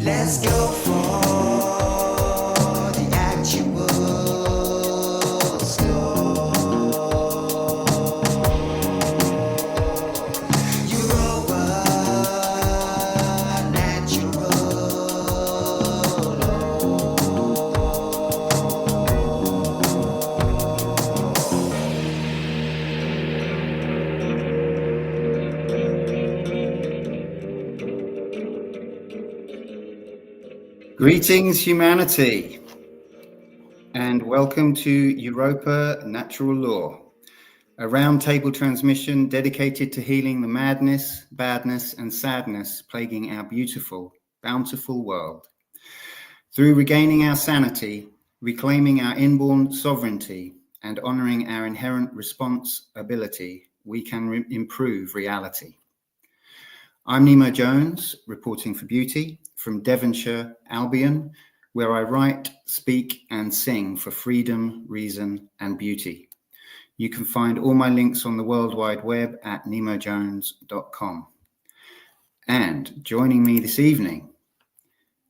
Let's go for the actual score. Europa, natural Greetings, humanity, and welcome to Europa Natural Law, a roundtable transmission dedicated to healing the madness, badness, and sadness plaguing our beautiful, bountiful world. Through regaining our sanity, reclaiming our inborn sovereignty, and honoring our inherent responsibility, we can improve reality. I'm Nemo Jones, reporting for Beauty from Devonshire, Albion, where I write, speak, and sing for freedom, reason, and beauty. You can find all my links on the World Wide Web at nemojones.com. And joining me this evening,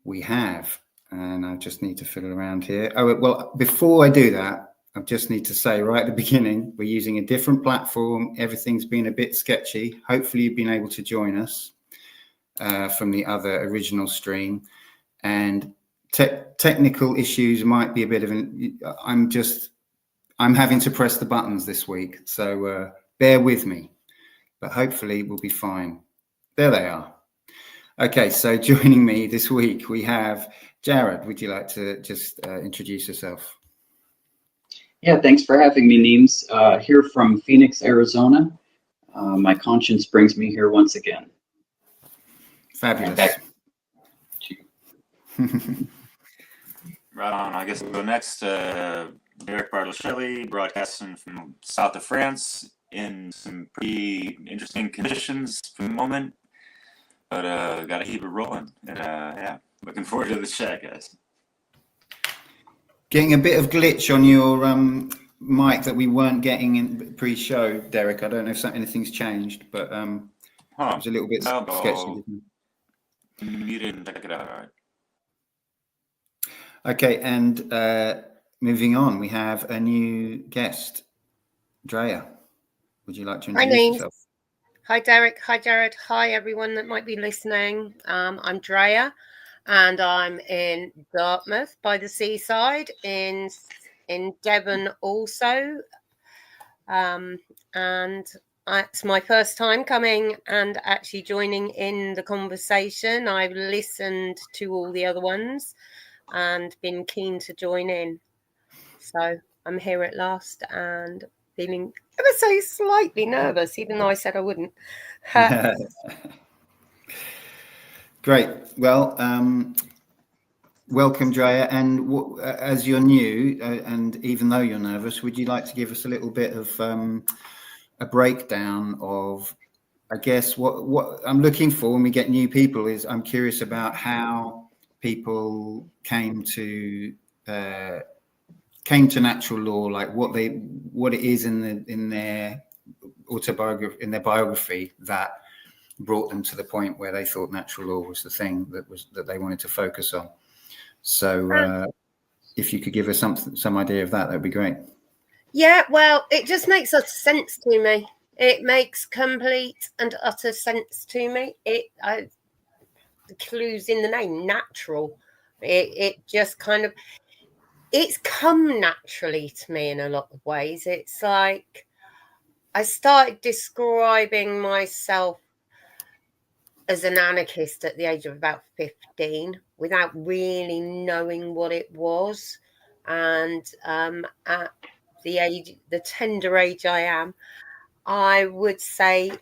we have, and I just need to fiddle around here. Oh, well, before I do that, I just need to say right at the beginning, we're using a different platform. Everything's been a bit sketchy. Hopefully you've been able to join us from the other original stream, and technical issues might be a bit of an, I'm having to press the buttons this week. So bear with me, but hopefully we'll be fine. There they are. Okay, so joining me this week, we have Jared. Would you like to just introduce yourself? Yeah, thanks for having me, Neems. Here from Phoenix, Arizona. My conscience brings me here once again. Fabulous. Right on. I guess we'll go next. Derek Bartolcelli, broadcasting from south of France in some pretty interesting conditions for the moment, but got to keep it rolling. And yeah, looking forward to the chat, guys. Getting a bit of glitch on your mic that we weren't getting in pre-show, Derek. I don't know if anything's changed, but it was a little bit sketchy. You didn't check it out, all right? Okay, and moving on, we have a new guest, Drea. Would you like to introduce yourself? Hi, Derek. Hi, Jared. Hi, everyone that might be listening. I'm Drea, and I'm in Dartmouth by the seaside in Devon also. And it's my first time coming and actually joining in the conversation. I've listened to all the other ones and been keen to join in. So I'm here at last and feeling ever so slightly nervous, even though I said I wouldn't. Great. Well, welcome, Drea. And as you're new, and even though you're nervous, would you like to give us a little bit of a breakdown of, I guess, what I'm looking for when we get new people is I'm curious about how people came to natural law, like what it is in their autobiography, in their biography that brought them to the point where they thought natural law was the thing that they wanted to focus on. So if you could give us some idea of that would be great. Yeah, well, it just makes sense to me. It makes complete and utter sense to me. The clue's in the name, natural. It just kind of, it's come naturally to me in a lot of ways. It's like I started describing myself as an anarchist at the age of about 15 without really knowing what it was. And at the tender age I am, I would say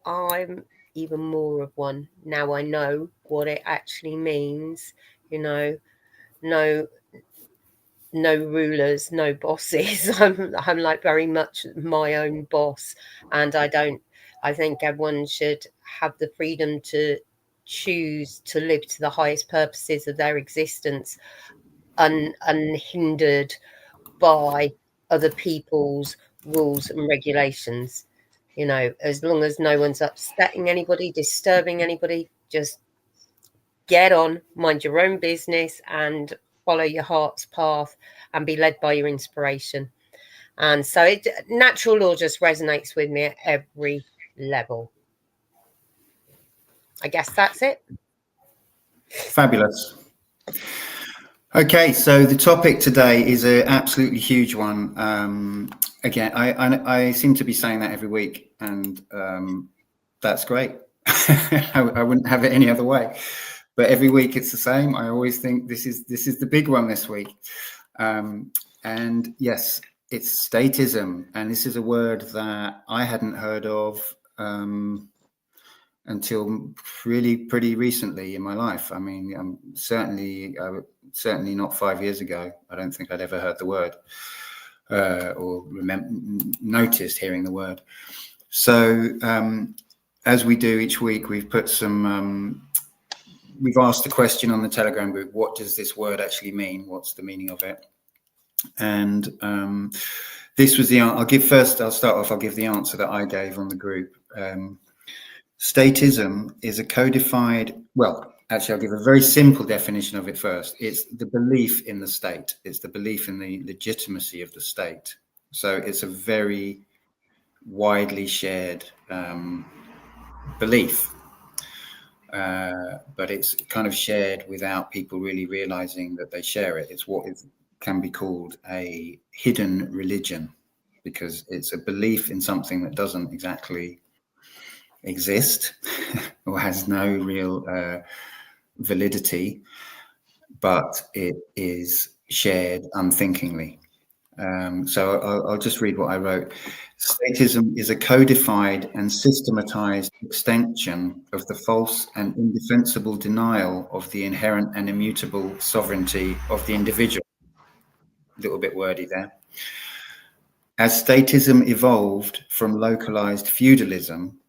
I'm even more of one. Now I know what it actually means, no rulers, no bosses. I'm like very much my own boss, and I think everyone should have the freedom to choose to live to the highest purposes of their existence, unhindered by other people's rules and regulations. As long as no one's upsetting anybody, disturbing anybody, just get on, mind your own business, and follow your heart's path and be led by your inspiration. And so natural law just resonates with me at every level. I guess that's it. Fabulous. Okay, so the topic today is an absolutely huge one. Again, I seem to be saying that every week, and that's great. I wouldn't have it any other way. But every week it's the same. I always think this is the big one this week. And yes, it's statism, and this is a word that I hadn't heard of until really pretty recently in my life. I mean, certainly not 5 years ago. I don't think I'd ever heard the word or noticed hearing the word. So as we do each week, we've put some, we've asked a question on the Telegram group, what does this word actually mean? What's the meaning of it? And this was I'll give the answer that I gave on the group. Statism is a codified, well, actually, I'll give a very simple definition of it first. It's the belief in the state. It's the belief in the legitimacy of the state. So it's a very widely shared belief, but it's kind of shared without people really realizing that they share it. It's what can be called a hidden religion, because it's a belief in something that doesn't exactly exist or has no real validity, but it is shared unthinkingly. So I'll just read what I wrote. Statism is a codified and systematized extension of the false and indefensible denial of the inherent and immutable sovereignty of the individual. A little bit wordy there. As statism evolved from localized feudalism,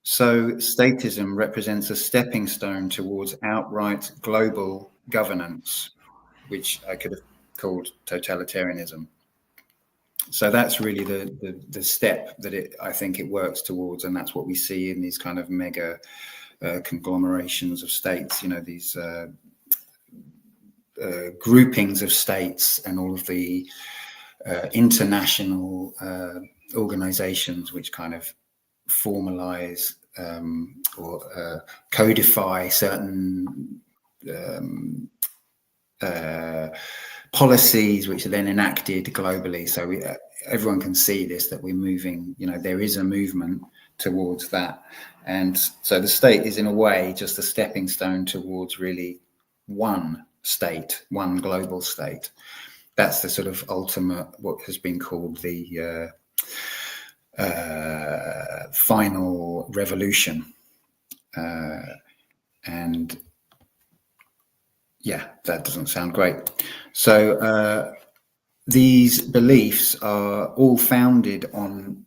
so statism represents a stepping stone towards outright global governance, which I could have called totalitarianism. So that's really the step that I think it works towards, and that's what we see in these kind of mega conglomerations of states, you know, these groupings of states and all of the international organizations which kind of formalize or codify certain policies which are then enacted globally. So everyone can see this, that we're moving, you know, there is a movement towards that. And so the state is in a way just a stepping stone towards really one state, one global state. That's the sort of ultimate, what has been called the final revolution. And yeah, that doesn't sound great. So these beliefs are all founded on,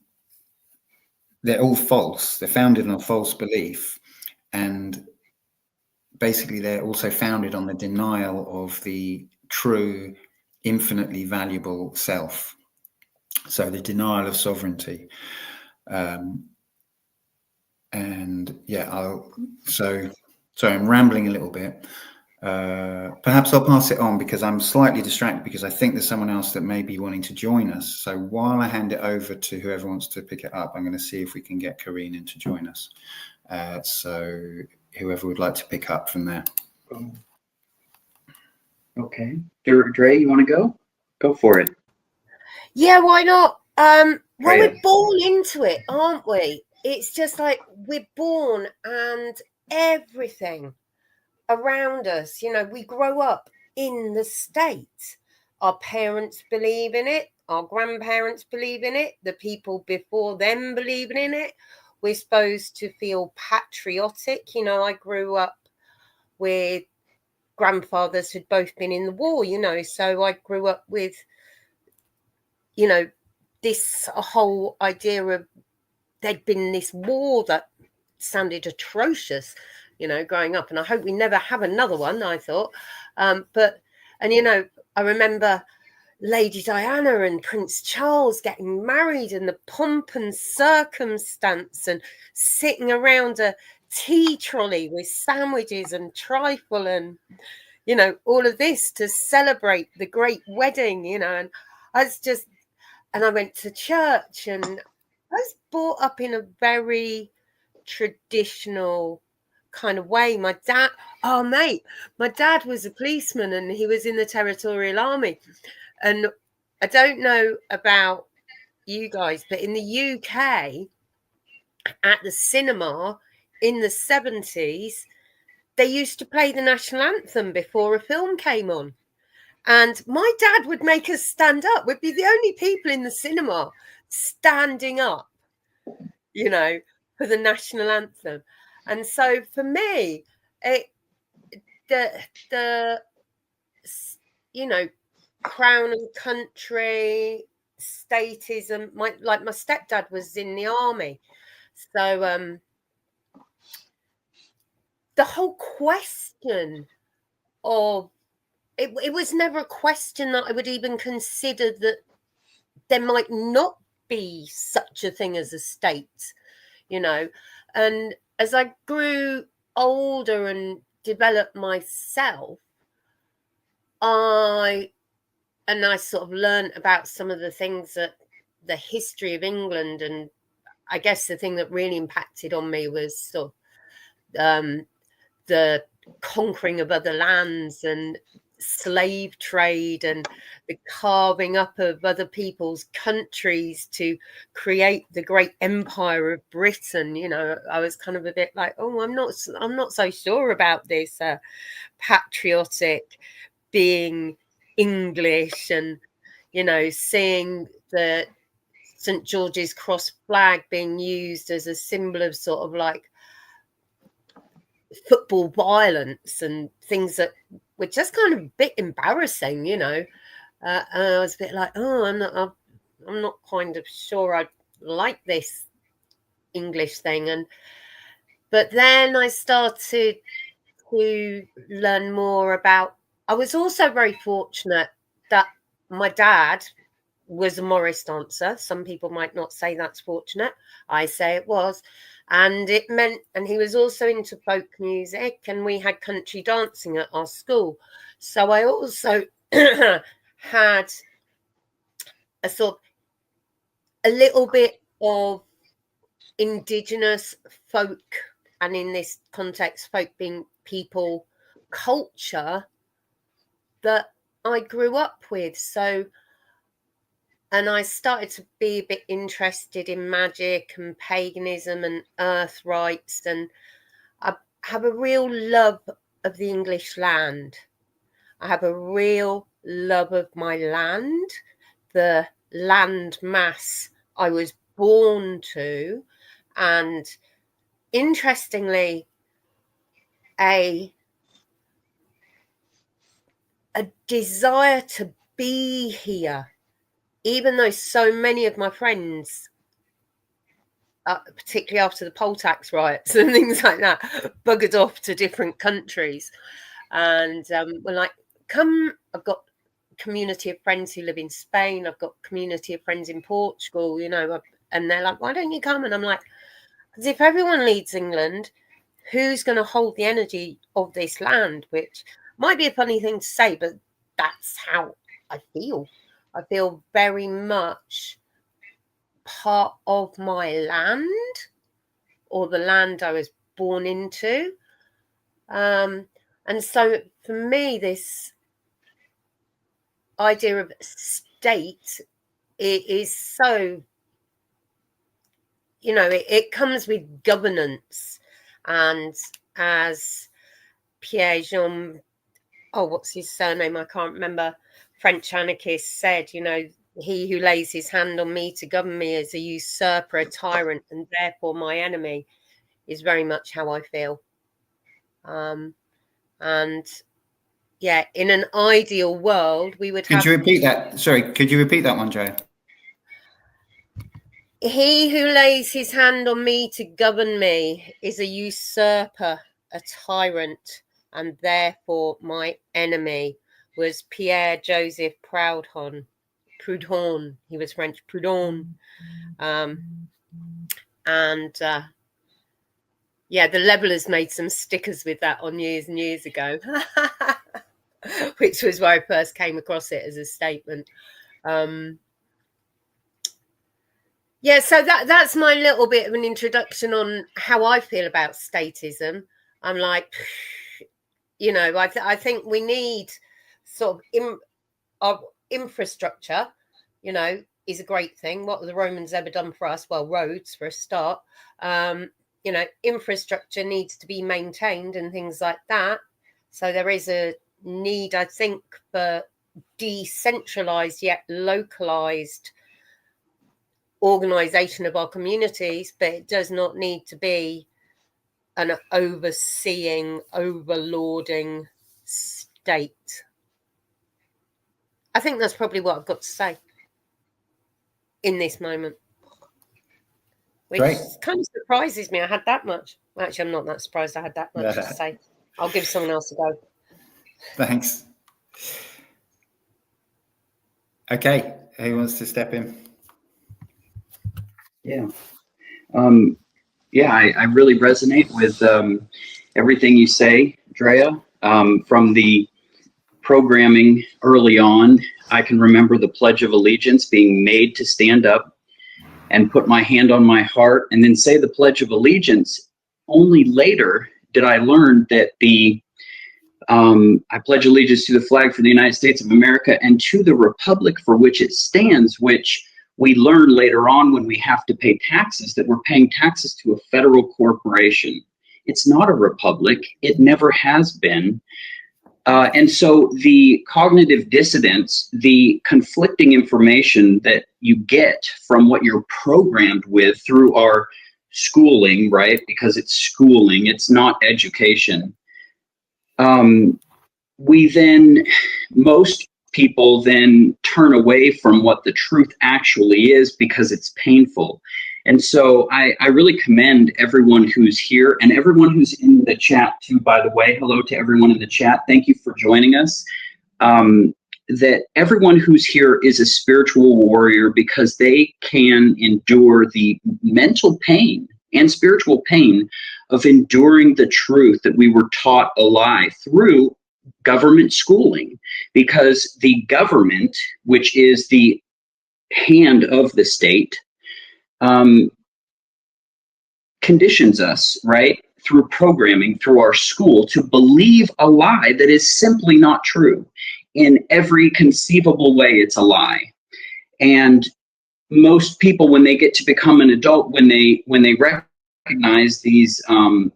they're all false. They're founded on a false belief. And basically they're also founded on the denial of the true, infinitely valuable self. So the denial of sovereignty. And yeah, sorry, I'm rambling a little bit. Perhaps I'll pass it on because I'm slightly distracted because I think there's someone else that may be wanting to join us. So while I hand it over to whoever wants to pick it up, I'm going to see if we can get Karine in to join us. So whoever would like to pick up from there. Okay. Dre, you want to go? Go for it. Yeah, why not? Well, Right. we're born into it, aren't we? It's just like we're born and everything around us, you know, we grow up in the state. Our parents believe in it. Our grandparents believe in it. The people before them believe in it. We're supposed to feel patriotic. You know, I grew up with grandfathers who'd both been in the war, you know, so I grew up with, you know, this whole idea of there'd been this war that sounded atrocious, you know, growing up. And I hope we never have another one, I thought. And, you know, I remember Lady Diana and Prince Charles getting married and the pomp and circumstance and sitting around a tea trolley with sandwiches and trifle and, you know, all of this to celebrate the great wedding, you know. And I was just, and I went to church, and I was brought up in a very traditional kind of way. My dad, oh mate, my dad was a policeman and he was in the Territorial Army. And I don't know about you guys, but in the UK, at the cinema in the 70s, they used to play the national anthem before a film came on. And my dad would make us stand up. We'd be the only people in the cinema standing up, you know, for the national anthem. And so for me, the you know, crown and country, statism. My stepdad was in the army, so the whole question of it was never a question that I would even consider that there might not be such a thing as a state, you know. And as I grew older and developed myself, I sort of learned about some of the things that the history of England, and I guess the thing that really impacted on me was sort of the conquering of other lands and slave trade and the carving up of other people's countries to create the great empire of Britain. You know, I was kind of a bit like, oh, I'm not so sure about this patriotic being English, and, you know, seeing the St. George's Cross flag being used as a symbol of sort of like football violence and things that were just kind of a bit embarrassing, you know. And I was a bit like, oh, I'm not kind of sure I like this English thing. But then I started to learn more about. I was also very fortunate that my dad was a Morris dancer. Some people might not say that's fortunate. I say it was. And it meant, and he was also into folk music, and we had country dancing at our school. So I also had a sort of a little bit of indigenous folk, and in this context, folk being people, culture that I grew up with. So, and I started to be a bit interested in magic and paganism and earth rites, and I have a real love of the English land. I have a real love of my land, the land mass I was born to, and interestingly, a desire to be here, even though so many of my friends, particularly after the poll tax riots and things like that, buggered off to different countries. And we're like, come, I've got a community of friends who live in Spain. I've got a community of friends in Portugal, you know, and they're like, why don't you come? And I'm like, because if everyone leaves England, who's going to hold the energy of this land? Which might be a funny thing to say, but that's how I feel. I feel very much part of my land, or the land I was born into. And so for me, this idea of state, it is so, you know, it comes with governance. And as Pierre-Jean, what's his surname? I can't remember. French anarchist said, you know, he who lays his hand on me to govern me is a usurper, a tyrant, and therefore my enemy, is very much how I feel. And yeah, in an ideal world, we would have. Could you repeat that? Sorry, could you repeat that one, Jo? He who lays his hand on me to govern me is a usurper, a tyrant, and therefore my enemy, was Pierre Joseph Proudhon. He was French, Proudhon. And Yeah, the Levelers made some stickers with that on years and years ago, which was where I first came across it as a statement. Yeah, so that's my little bit of an introduction on how I feel about statism. I'm like, you know, I think we need sort of infrastructure, you know, is a great thing. What have the Romans ever done for us? Well, roads for a start. You know, infrastructure needs to be maintained and things like that. So there is a need, I think, for decentralized yet localized organization of our communities, but it does not need to be an overseeing, overlording state. I think that's probably what I've got to say in this moment, which Great. kind of surprises me. I had that much. Well, actually, I'm not that surprised I had that much to say. I'll give someone else a go. Thanks. Okay, who wants to step in? Yeah. I really resonate with everything you say, Drea. From the programming early on, I can remember the Pledge of Allegiance being made to stand up and put my hand on my heart and then say the Pledge of Allegiance. Only later did I learn that I pledge allegiance to the flag for the United States of America and to the republic for which it stands, which we learn later on when we have to pay taxes, that we're paying taxes to a federal corporation. It's not a republic. It never has been. And so the cognitive dissonance, the conflicting information that you get from what you're programmed with through our schooling, right? Because it's schooling, it's not education. Most people then turn away from what the truth actually is because it's painful. And so I really commend everyone who's here and everyone who's in the chat too, by the way. Hello to everyone in the chat. Thank you for joining us. That everyone who's here is a spiritual warrior because they can endure the mental pain and spiritual pain of enduring the truth that we were taught a lie through government schooling, because the government, which is the hand of the state, conditions us, right, through programming, through our school, to believe a lie that is simply not true. In every conceivable way, it's a lie. And most people, when they get to become an adult, when they recognize these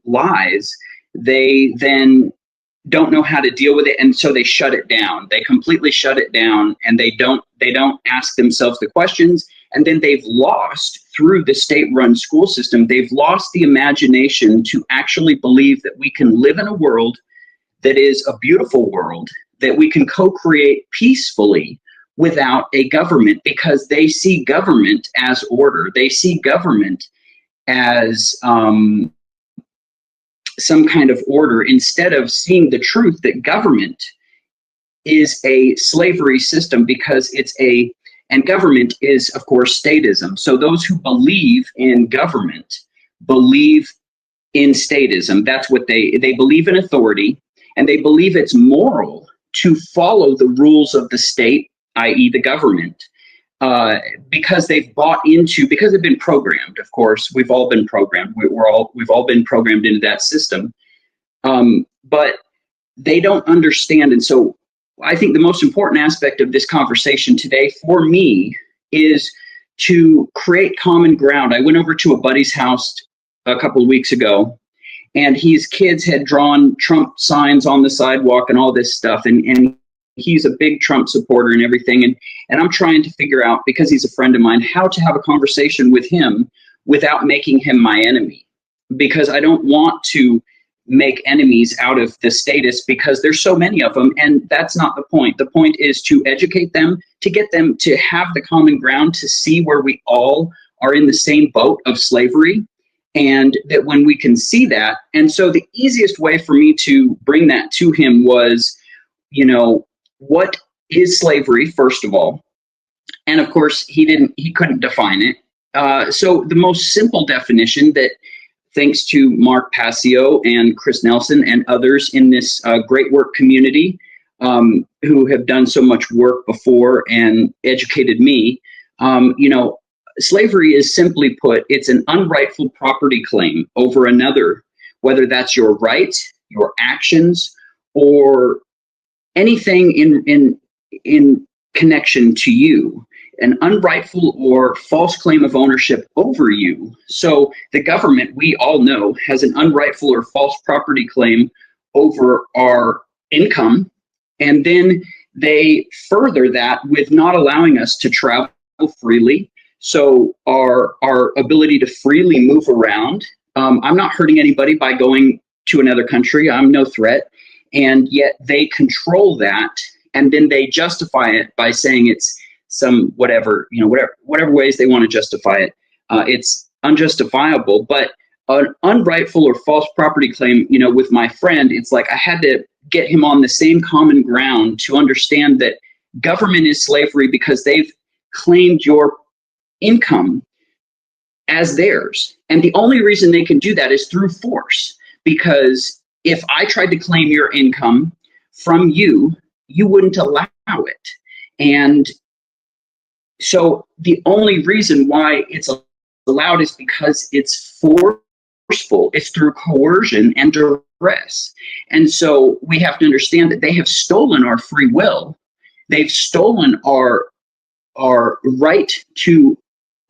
lies, they then don't know how to deal with it, and so they shut it down. They completely shut it down, and they don't ask themselves the questions. And then they've lost, through the state-run school system, they've lost the imagination to actually believe that we can live in a world that is a beautiful world, that we can co-create peacefully without a government, because they see government as order. They see government as some kind of order, instead of seeing the truth that government is a slavery system, because and government is, of course, statism. So those who believe in government believe in statism. That's what they believe in authority, and they believe it's moral to follow the rules of the state, i.e. the government, because they've been programmed. Of course, we've all been programmed. We've all been programmed into that system, but they don't understand. And so I think the most important aspect of this conversation today for me is to create common ground. I went over to a buddy's house a couple of weeks ago, and his kids had drawn Trump signs on the sidewalk and all this stuff. And he's a big Trump supporter and everything. And I'm trying to figure out, because he's a friend of mine, how to have a conversation with him without making him my enemy. Because I don't want to make enemies out of the status, because there's so many of them, and that's not the point. The point is to educate them, to get them to have the common ground, to see where we all are in the same boat of slavery, and that when we can see that. And so the easiest way for me to bring that to him was, what is slavery, first of all? And of course, he couldn't define it. So the most simple definition that thanks to Mark Passio and Chris Nelson and others in this great work community who have done so much work before and educated me. Slavery is, simply put, it's an unrightful property claim over another, whether that's your right, your actions, or anything in connection to you, an unrightful or false claim of ownership over you. So the government, we all know, has an unrightful or false property claim over our income, and then they further that with not allowing us to travel freely. So our ability to freely move around. I'm not hurting anybody by going to another country. I'm no threat. And yet they control that, and then they justify it by saying it's some whatever ways they want to justify it. It's unjustifiable. But an unrightful or false property claim, with my friend, it's like I had to get him on the same common ground to understand that government is slavery because they've claimed your income as theirs. And the only reason they can do that is through force, because if I tried to claim your income from you, you wouldn't allow it. And so the only reason why it's allowed is because it's forceful. It's through coercion and duress. And so we have to understand that they have stolen our free will. They've stolen our right to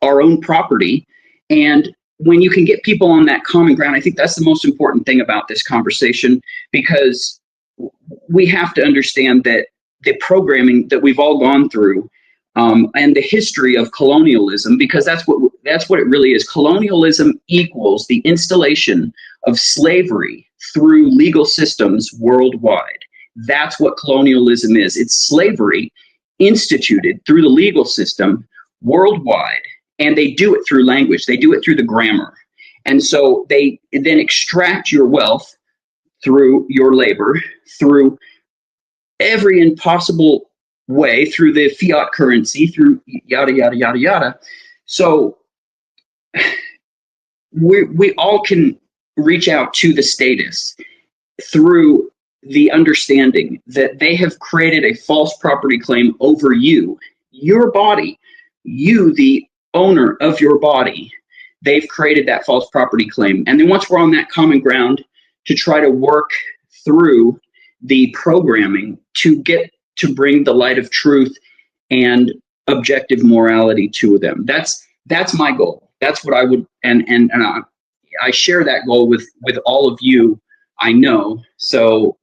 our own property. And when you can get people on that common ground, I think that's the most important thing about this conversation, because we have to understand that the programming that we've all gone through and the history of colonialism, because that's what it really is. Colonialism equals the installation of slavery through legal systems worldwide. That's what colonialism is. It's slavery instituted through the legal system worldwide. And they do it through language. They do it through the grammar. And so they then extract your wealth through your labor, through every impossible way, through the fiat currency, through yada, yada, yada, yada. So we all can reach out to the status through the understanding that they have created a false property claim over you, your body, you, the owner of your body. They've created that false property claim. And then once we're on that common ground, to try to work through the programming to get to bring the light of truth and objective morality to them. That's my goal. That's what I would, and I share that goal with all of you, I know. So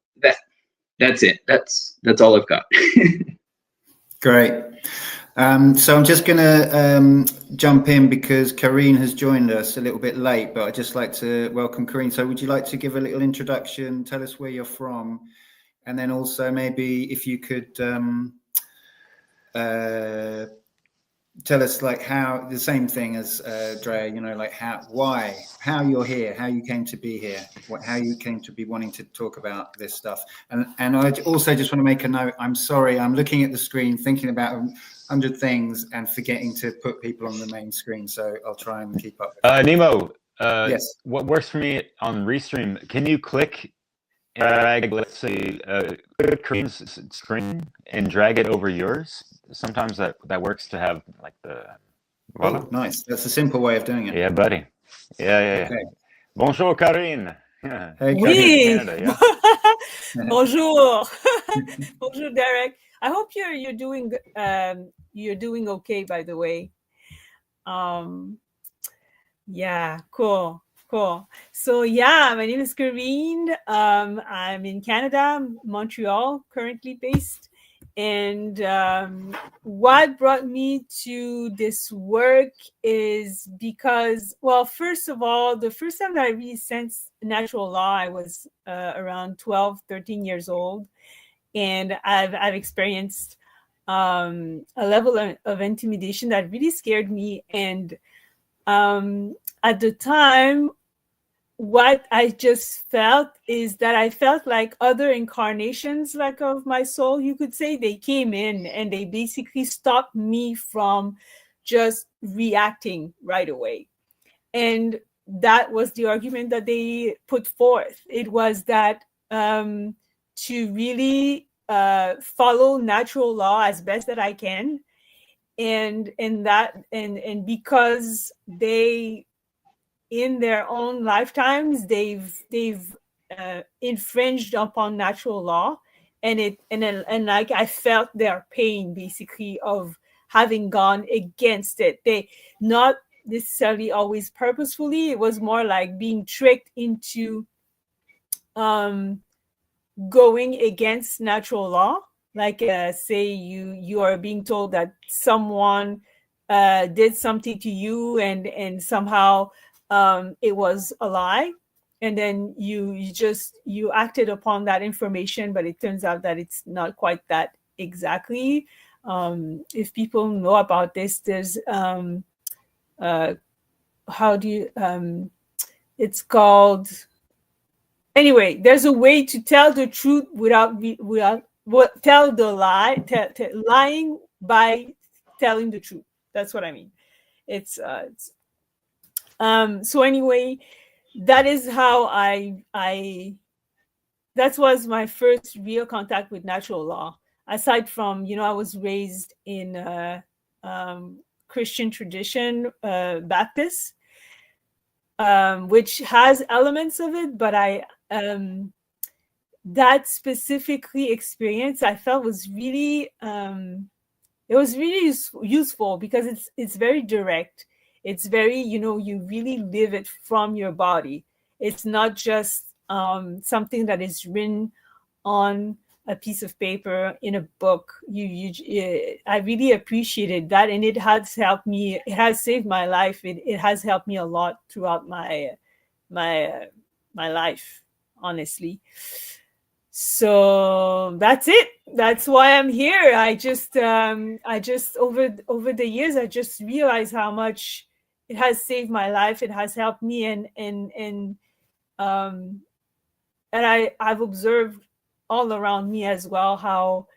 that's it. That's all I've got. Great. So I'm just going to jump in because Karine has joined us a little bit late, but I'd just like to welcome Karine. So would you like to give a little introduction, tell us where you're from, and then also maybe if you could tell us like how, the same thing as Drea, like how you're here, how you came to be here, how you came to be wanting to talk about this stuff. And I also just want to make a note. I'm sorry, I'm looking at the screen, thinking about 100 things and forgetting to put people on the main screen. So I'll try and keep up. Nemo, yes. What works for me on Restream, can you click and drag, let's say, Karine's screen and drag it over yours? Sometimes that works to have like the... Voila. Oh, nice. That's a simple way of doing it. Yeah, buddy. Yeah. Okay. Bonjour, Karine. Yeah. Hey, oui. Canada, yeah. Bonjour. Bonjour, Derek. I hope you're doing okay, by the way. Yeah, cool. So yeah, my name is Karine. I'm in Canada, Montreal, currently based. And what brought me to this work is because, well, first of all, the first time that I really sensed natural law, I was around 12, 13 years old. And I've experienced a level of intimidation that really scared me. And at the time, what I just felt is that I felt like other incarnations, like of my soul, you could say, they came in and they basically stopped me from just reacting right away. And that was the argument that they put forth. It was that to really follow natural law as best that I can, and because they, in their own lifetimes, they've infringed upon natural law, and like I felt their pain basically of having gone against it. They not necessarily always purposefully. It was more like being tricked into going against natural law. Like say you are being told that someone did something to you, and somehow it was a lie, and then you acted upon that information, but it turns out that it's not quite that exactly. If people know about this, there's how do you it's called, anyway, there's a way to tell the truth without tell the lie, lying by telling the truth. That's what I mean. It's so anyway, that is how I that was my first real contact with natural law. Aside from, I was raised in Christian tradition, Baptist, which has elements of it, but that specifically experience I felt was really it was really useful, because it's very direct. It's very, you really live it from your body. It's not just something that is written on a piece of paper in a book. I really appreciated that, and it has helped me. It has saved my life. It has helped me a lot throughout my life, honestly. So that's it. That's why I'm here. I just over the years, I just realized how much it has saved my life. It has helped me, and I've observed all around me as well how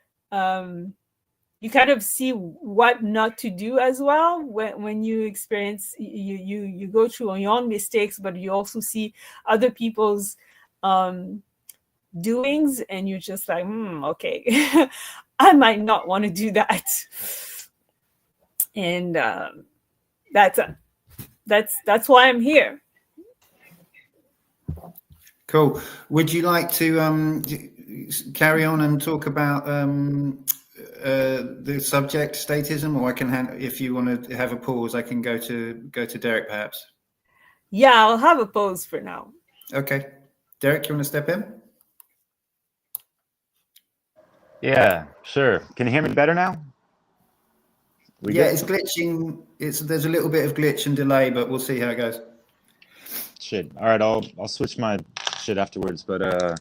you kind of see what not to do as well when you experience, you go through your own mistakes, but you also see other people's doings, and you're just like, okay, I might not want to do that. And that's why I'm here. Cool. Would you like to carry on and talk about the subject, statism, or I can if you want to have a pause, I can go to Derek perhaps. Yeah, I'll have a pause for now. Okay, Derek, you want to step in? Yeah, sure. Can you hear me better now? Yeah, it's glitching. There's a little bit of glitch and delay, but we'll see how it goes. Shit. All right, I'll switch my shit afterwards. But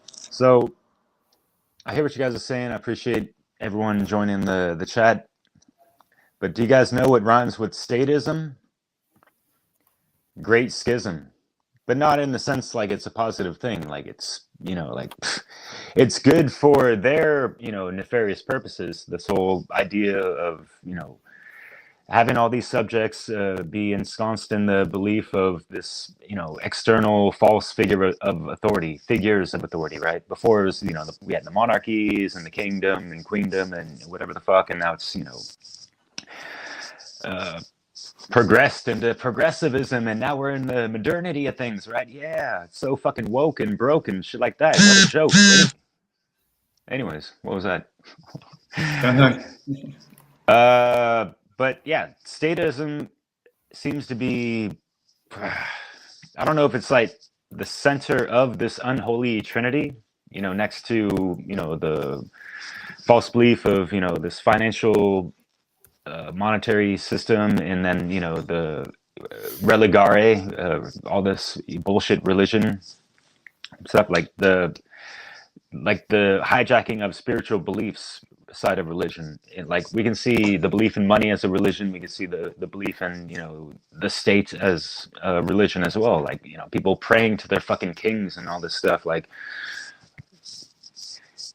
so I hear what you guys are saying. I appreciate everyone joining the chat. But do you guys know what rhymes with statism? Great schism. But not in the sense like it's a positive thing. Like it's, like it's good for their, nefarious purposes. This whole idea of, having all these subjects be ensconced in the belief of this, external false figures of authority, right? Before it was, we had the monarchies and the kingdom and queendom and whatever the fuck, and now it's, progressed into progressivism, and now we're in the modernity of things, right? Yeah, it's so fucking woke and broken, shit like that. What a joke. Anyways, what was that? But yeah, statism seems to be, I don't know if it's like the center of this unholy trinity, next to, the false belief of, this financial monetary system, and then, the religare, all this bullshit religion stuff, like the hijacking of spiritual beliefs side of religion. Like we can see the belief in money as a religion. We can see the belief in, the state as a religion as well. Like, people praying to their fucking kings and all this stuff. Like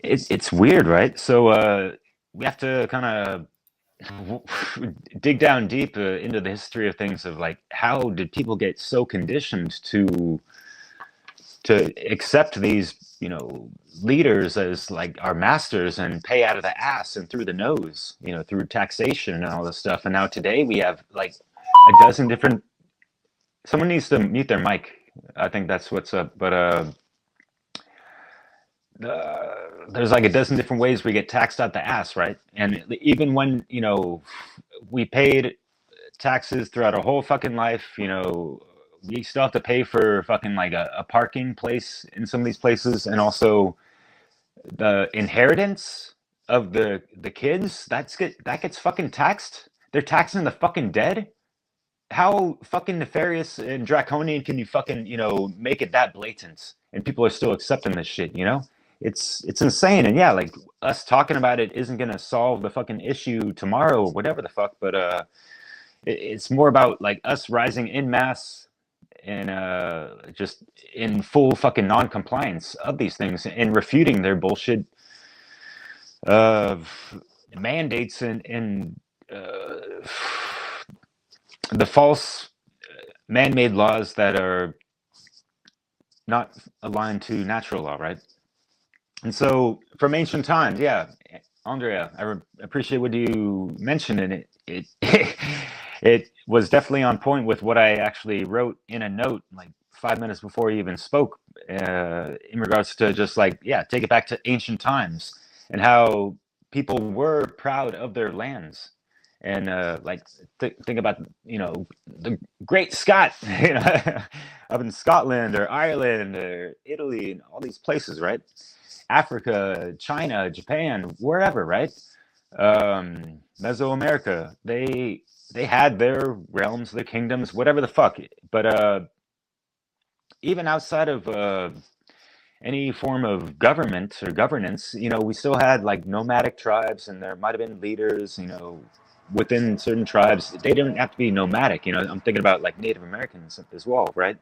it's weird, right? So we have to kind of dig down deep into the history of things, of like, how did people get so conditioned to accept these, you know, leaders as like our masters, and pay out of the ass and through the nose, you know, through taxation and all this stuff. And now today we have like a dozen different. Someone needs to mute their mic. I think that's what's up. But there's like a dozen different ways we get taxed out the ass, right? And even when, you know, we paid taxes throughout our whole fucking life, you know, we still have to pay for fucking like a parking place in some of these places, and also the inheritance of the kids. That gets fucking taxed. They're taxing the fucking dead. How fucking nefarious and draconian can you fucking, you know, make it that blatant, and people are still accepting this shit, you know? It's insane. And yeah, like, us talking about it isn't gonna solve the fucking issue tomorrow or whatever the fuck, but it's more about like us rising in mass and just in full fucking non-compliance of these things, and refuting their bullshit mandates and the false man-made laws that are not aligned to natural law, right? And so from ancient times, yeah, Andrea, I appreciate what you mentioned, and it it was definitely on point with what I actually wrote in a note like 5 minutes before you even spoke, in regards to just like, yeah, take it back to ancient times, and how people were proud of their lands. And like, think about, you know, the Great Scott, you know, up in Scotland or Ireland or Italy and all these places, right? Africa, China, Japan, wherever, right? Mesoamerica, they had their realms, their kingdoms, whatever the fuck. But even outside of any form of government or governance, you know, we still had like nomadic tribes, and there might have been leaders, you know, within certain tribes. They didn't have to be nomadic, you know. I'm thinking about like Native Americans as well, right?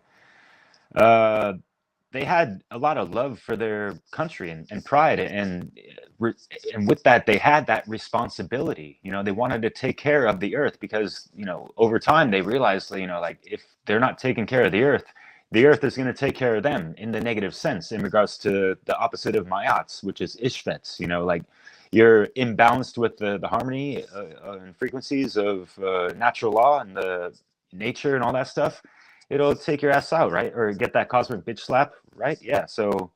They had a lot of love for their country and pride, and with that they had that responsibility. You know, they wanted to take care of the earth, because, you know, over time they realized, you know, like, if they're not taking care of the earth is going to take care of them, in the negative sense, in regards to the opposite of mayats, which is ishvets. You know, like, you're imbalanced with the harmony and frequencies of natural law and the nature and all that stuff. It'll take your ass out, right? Or get that cosmic bitch slap, right? Yeah. So,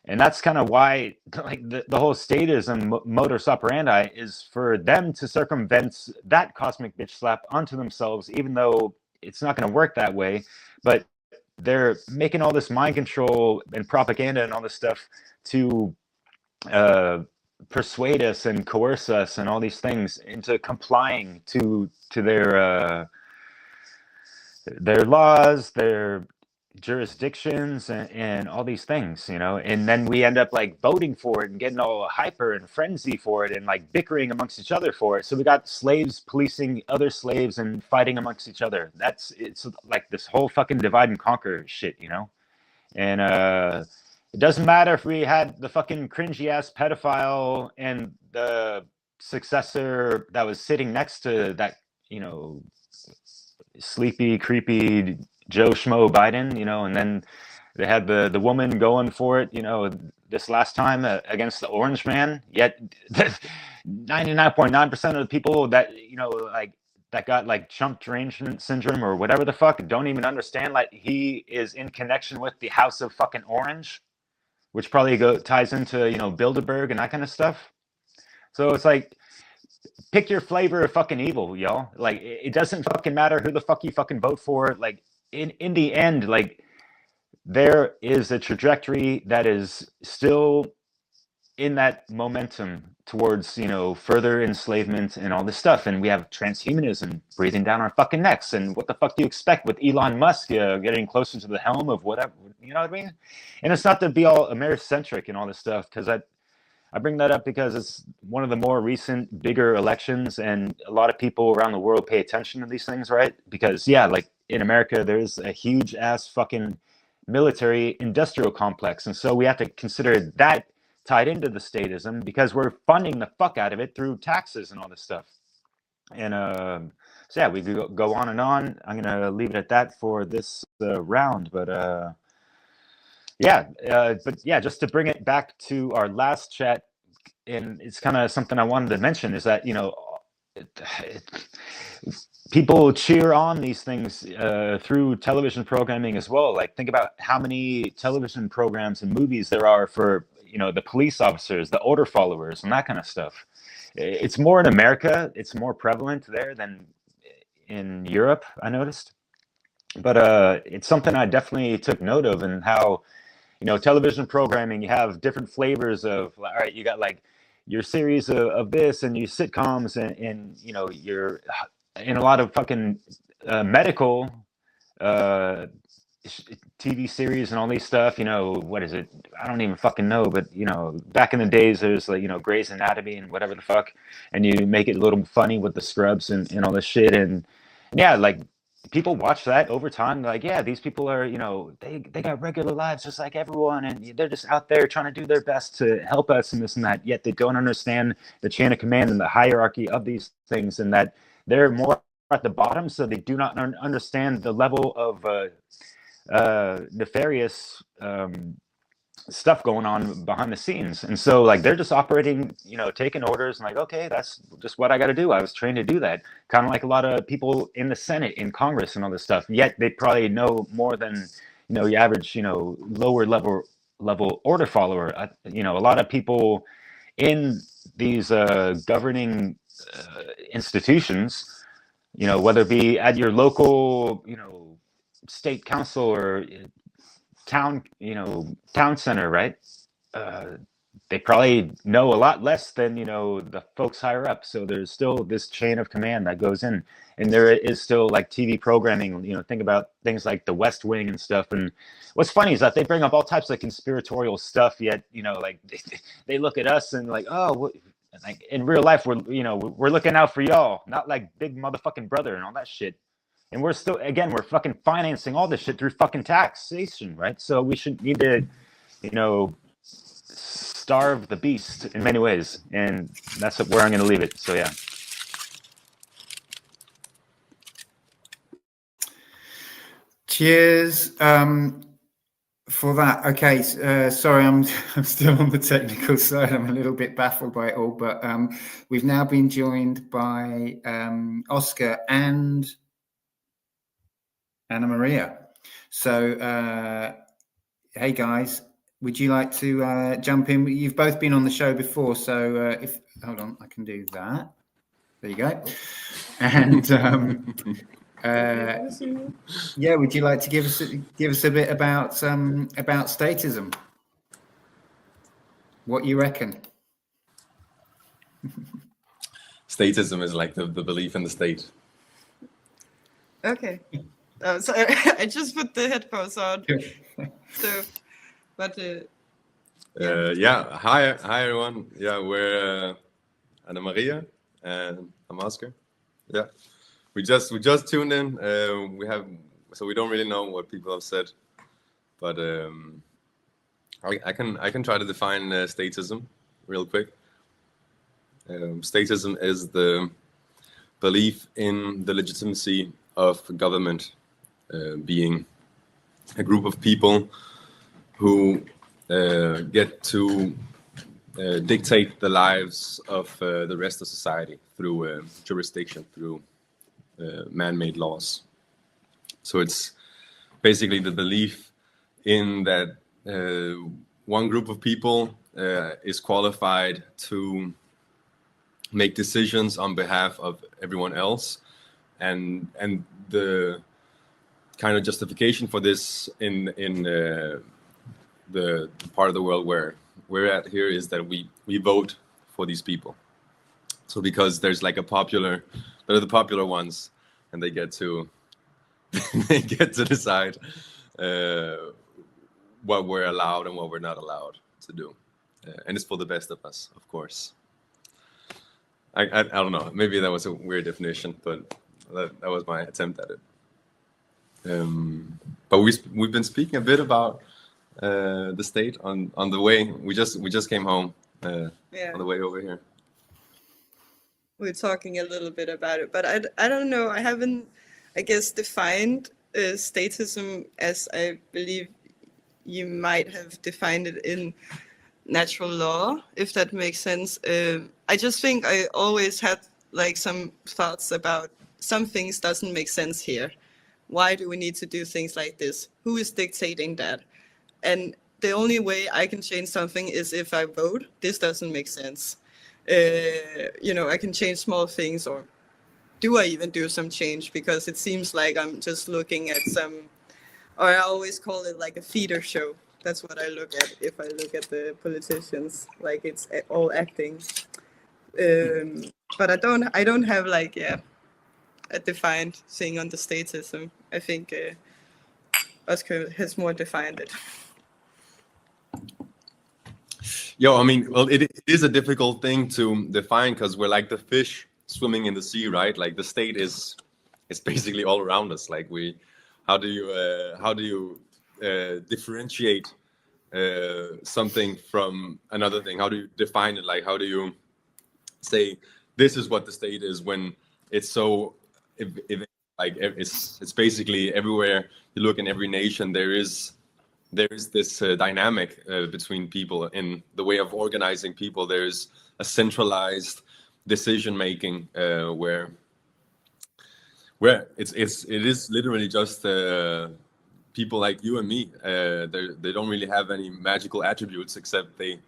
and that's kind of why, like, the whole statism modus operandi is for them to circumvent that cosmic bitch slap onto themselves, even though it's not going to work that way. But they're making all this mind control and propaganda and all this stuff to persuade us and coerce us and all these things into complying to their laws, their jurisdictions, and all these things, you know. And then we end up like voting for it and getting all hyper and frenzy for it, and like bickering amongst each other for it. So we got slaves policing other slaves and fighting amongst each other. It's like this whole fucking divide and conquer shit, you know. And it doesn't matter if we had the fucking cringy ass pedophile and the successor that was sitting next to that, you know, sleepy, creepy Joe Schmo Biden, you know, and then they had the woman going for it, you know, this last time against the orange man. Yet 99.9% of the people that, you know, like, that got like chump derangement syndrome or whatever the fuck, don't even understand like he is in connection with the House of fucking Orange, which probably ties into, you know, Bilderberg and that kind of stuff. So it's like, pick your flavor of fucking evil, y'all. Like, it doesn't fucking matter who the fuck you fucking vote for. Like, in the end, like, there is a trajectory that is still in that momentum towards, you know, further enslavement and all this stuff. And we have transhumanism breathing down our fucking necks. And what the fuck do you expect with Elon Musk getting closer to the helm of whatever, you know what I mean? And it's not to be all Americentric and all this stuff, because I bring that up because it's one of the more recent, bigger elections, and a lot of people around the world pay attention to these things, right? Because, yeah, like, in America, there's a huge ass fucking military industrial complex. And so we have to consider that tied into the statism, because we're funding the fuck out of it through taxes and all this stuff. And so yeah, we could go on and on. I'm gonna leave it at that for this round, but just to bring it back to our last chat, and it's kind of something I wanted to mention is that people cheer on these things through television programming as well. Like, think about how many television programs and movies there are for the police officers, the order followers, and that kind of stuff. It's more in America. It's more prevalent there than in Europe, I noticed. But it's something I definitely took note of, and how television programming, you have different flavors of, all right, you got like your series of this and your sitcoms, and you're in a lot of fucking medical TV series and all these stuff. What is it? I don't even fucking know, but back in the days, there's like Grey's Anatomy and whatever the fuck, and you make it a little funny with the scrubs and all this shit, and yeah, like people watch that over time. They're like, yeah, these people are, they got regular lives just like everyone, and they're just out there trying to do their best to help us and this and that. Yet they don't understand the chain of command and the hierarchy of these things, and that they're more at the bottom, so they do not understand the level of nefarious stuff going on behind the scenes. And so like they're just operating, taking orders and like, okay, that's just what I got to do. I was trained to do that. Kind of like a lot of people in the Senate, in Congress and all this stuff. Yet they probably know more than your average lower level order follower. A lot of people in these governing institutions, whether it be at your local state council or town center, right? They probably know a lot less than the folks higher up. So there's still this chain of command that goes in, and there is still like TV programming. Think about things like The West Wing and stuff. And what's funny is that they bring up all types of conspiratorial stuff, yet like they look at us and like, oh, like in real life we're looking out for y'all, not like Big Motherfucking Brother and all that shit. And we're still, again, we're fucking financing all this shit through fucking taxation, right? So we should need to, starve the beast in many ways. And that's where I'm going to leave it. So, yeah. Cheers for that. Okay, sorry, I'm still on the technical side. I'm a little bit baffled by it all, but we've now been joined by Oscar and Anna Maria. So, hey guys, would you like to jump in? You've both been on the show before, so hold on, I can do that. There you go. And yeah, would you like to give us a bit about statism? What you reckon? Statism is like the belief in the state. Okay. So I just put the headphones on. So, but yeah. Hi everyone. Yeah, we're Anna Maria and I'm Oscar. Yeah, we just tuned in. We don't really know what people have said, but I can try to define statism real quick. Statism is the belief in the legitimacy of government being a group of people who get to dictate the lives of the rest of society through jurisdiction, through man-made laws. So it's basically the belief in that one group of people is qualified to make decisions on behalf of everyone else, and the kind of justification for this in the part of the world where we're at here is that we vote for these people. So because there's like they're the popular ones, and they get to decide what we're allowed and what we're not allowed to do, and it's for the best of us, of course. I don't know, maybe that was a weird definition, but that was my attempt at it. But we've been speaking a bit about the state on the way. We just came home on the way over here. we're talking a little bit about it, but I don't know. I haven't, I guess, defined statism as I believe you might have defined it in natural law, if that makes sense. I just think I always had like some thoughts about some things doesn't make sense here. Why do we need to do things like this? Who is dictating that? And the only way I can change something is if I vote. This doesn't make sense. I can change small things, or do I even do some change? Because it seems like I'm just looking at some, or I always call it like a feeder show. That's what I look at if I look at the politicians, like it's all acting. But I don't have like, a defined thing on the statism. I think Oscar has more defined it. Yo, I mean, well, it is a difficult thing to define because we're like the fish swimming in the sea, right? Like the state is basically all around us. Like how do you differentiate something from another thing? How do you define it? Like how do you say this is what the state is when it's so like it's basically everywhere you look in every nation there is this dynamic between people in the way of organizing people. There's a centralized decision making where it is literally just people like you and me. They don't really have any magical attributes except they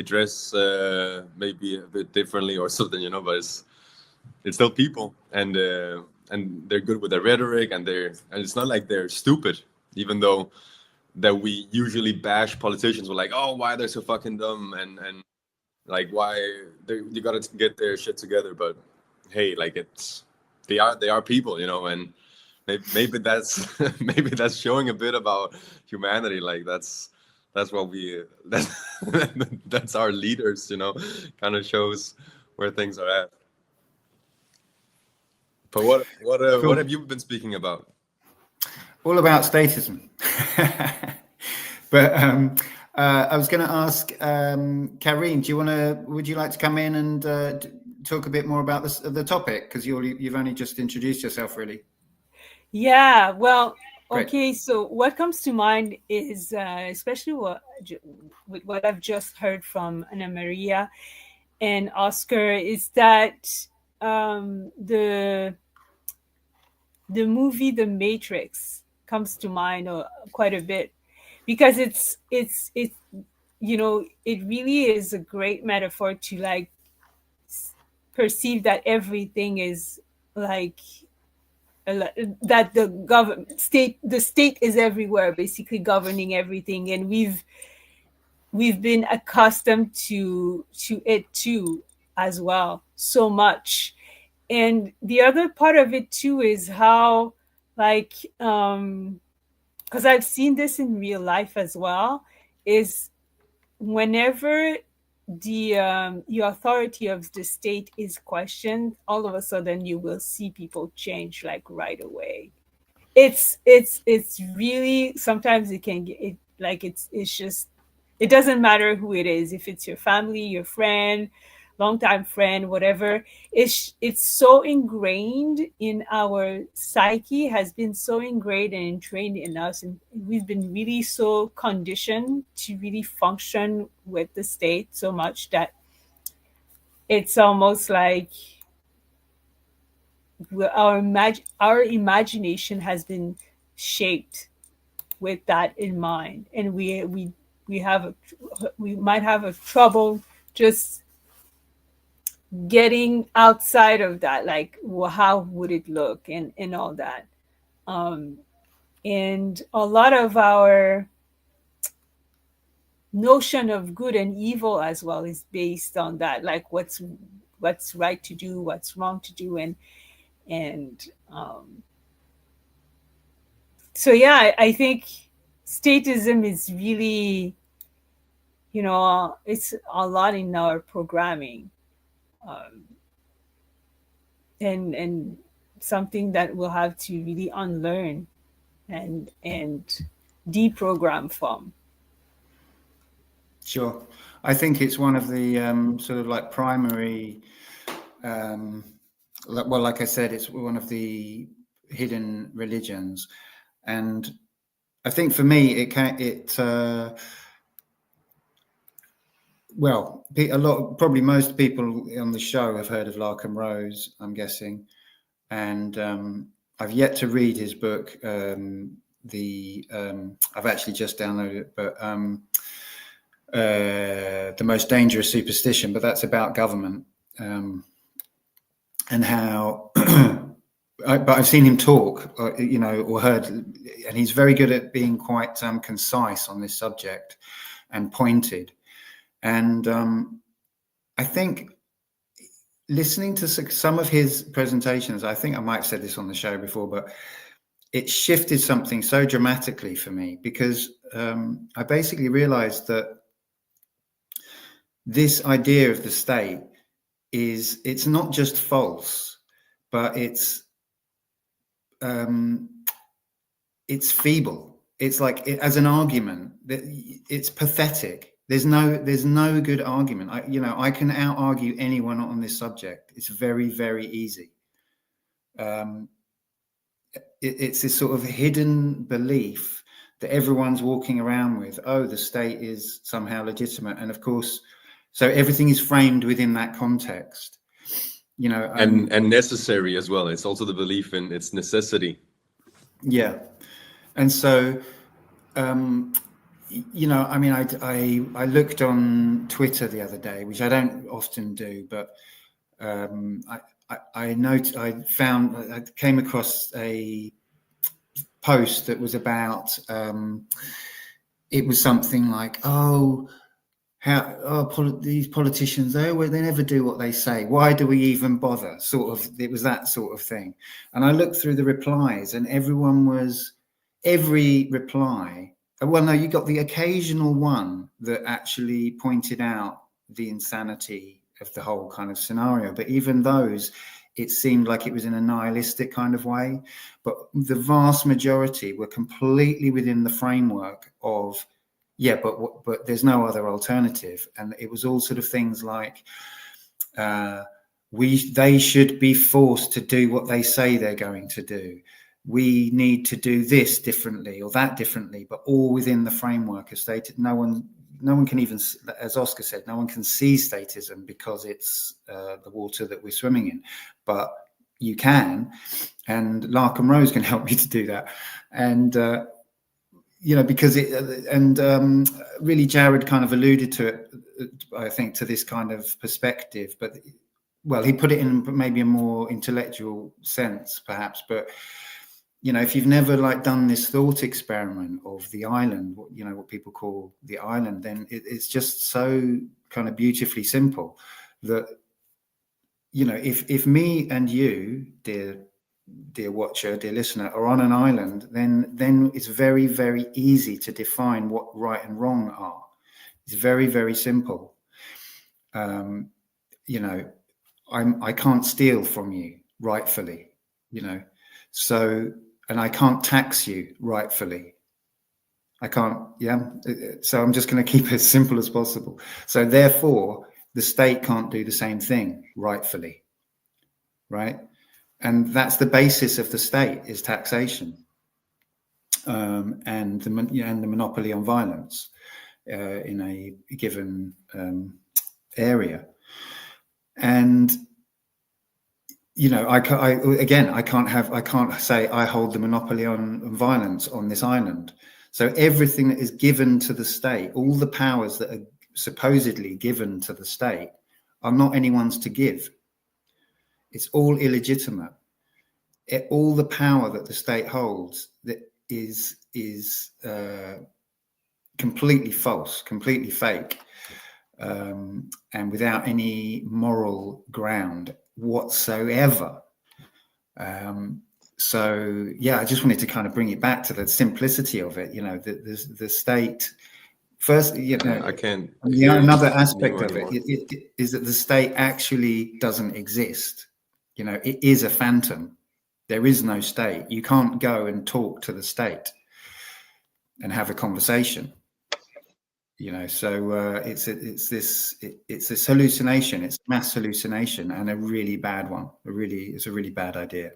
dress maybe a bit differently or something, but it's still people, and they're good with their rhetoric, and it's not like they're stupid, even though that we usually bash politicians. We're like, oh, why they're so fucking dumb, and like why you gotta get their shit together. But hey, like they are people, and maybe that's maybe that's showing a bit about humanity. Like that's what that's our leaders, kind of shows where things are at. But what have you been speaking about? All about statism. But I was going to ask Karine, would you like to come in and talk a bit more about the topic, because you've only just introduced yourself, really. Yeah, well, Great. Okay, so what comes to mind is especially with what I've just heard from Anna Maria and Oscar, is that the movie The Matrix comes to mind quite a bit, because it's it really is a great metaphor to like perceive that everything is like that the state is everywhere, basically governing everything, and we've been accustomed to it too as well, so much. And the other part of it too is how, like, because I've seen this in real life as well, is whenever the authority of the state is questioned, all of a sudden you will see people change like right away. It's really, sometimes it can get it's just, it doesn't matter who it is, if it's your family, your friend, longtime friend, whatever. It's so ingrained in our psyche, has been so ingrained and entrained in us, and we've been really so conditioned to really function with the state so much that it's almost like our imagination has been shaped with that in mind, and we might have a trouble just getting outside of that, like, well, how would it look and all that. And a lot of our notion of good and evil as well is based on that, like what's right to do, what's wrong to do, and so yeah, I think statism is really, it's a lot in our programming, and something that we'll have to really unlearn and deprogram from. Sure. I think it's one of the sort of like primary well, like I said, it's one of the hidden religions, and I think for me, well, probably most people on the show have heard of Larkham Rose, I'm guessing, and I've yet to read his book. I've actually just downloaded it, but The Most Dangerous Superstition, but that's about government, and how. But I've seen him talk, or heard, and he's very good at being quite concise on this subject and pointed. And I think listening to some of his presentations, I think I might have said this on the show before, but it shifted something so dramatically for me, because I basically realized that this idea of the state it's not just false, but it's feeble. It's like, as an argument, it's pathetic. There's no good argument. I can out-argue anyone on this subject. It's very, very easy. It's this sort of hidden belief that everyone's walking around with. Oh, the state is somehow legitimate, and of course, so everything is framed within that context. And necessary as well. It's also the belief in its necessity. Yeah, and so. I looked on Twitter the other day, which I don't often do, but I came across a post that was about, it was something like, these politicians, they never do what they say. Why do we even bother? It was that sort of thing. And I looked through the replies, and every reply, well, no, you got the occasional one that actually pointed out the insanity of the whole kind of scenario. But even those, it seemed like it was in a nihilistic kind of way. But the vast majority were completely within the framework of, but there's no other alternative. And it was all sort of things like, they should be forced to do what they say they're going to do. We need to do this differently or that differently, but all within the framework of stated. No one can even, as Oscar said, no one can see statism because it's the water that we're swimming in, but you can, and Larkham Rose can help you to do that. And because really Jared kind of alluded to it, I think, to this kind of perspective, but well, he put it in maybe a more intellectual sense, perhaps, but if you've never done this thought experiment of the island, what people call the island, then it's just so kind of beautifully simple that, if me and you, dear watcher, dear listener, are on an island, then it's very, very easy to define what right and wrong are. It's very, very simple. I can't steal from you rightfully, so. And I can't tax you rightfully. I can't, So I'm just going to keep it as simple as possible. So therefore, the state can't do the same thing rightfully, right? And that's the basis of the state, is taxation, and the monopoly on violence in a given area. And I can't say I hold the monopoly on violence on this island. So everything that is given to the state, all the powers that are supposedly given to the state, are not anyone's to give. It's all illegitimate. All the power that the state holds that is completely false, completely fake, and without any moral ground whatsoever. I just wanted to kind of bring it back to the simplicity of it. The state first. I can't. Another aspect of it is that the state actually doesn't exist. It is a phantom. There is no state. You can't go and talk to the state and have a conversation. So it's this hallucination. It's mass hallucination, and a really bad one. It's a really bad idea.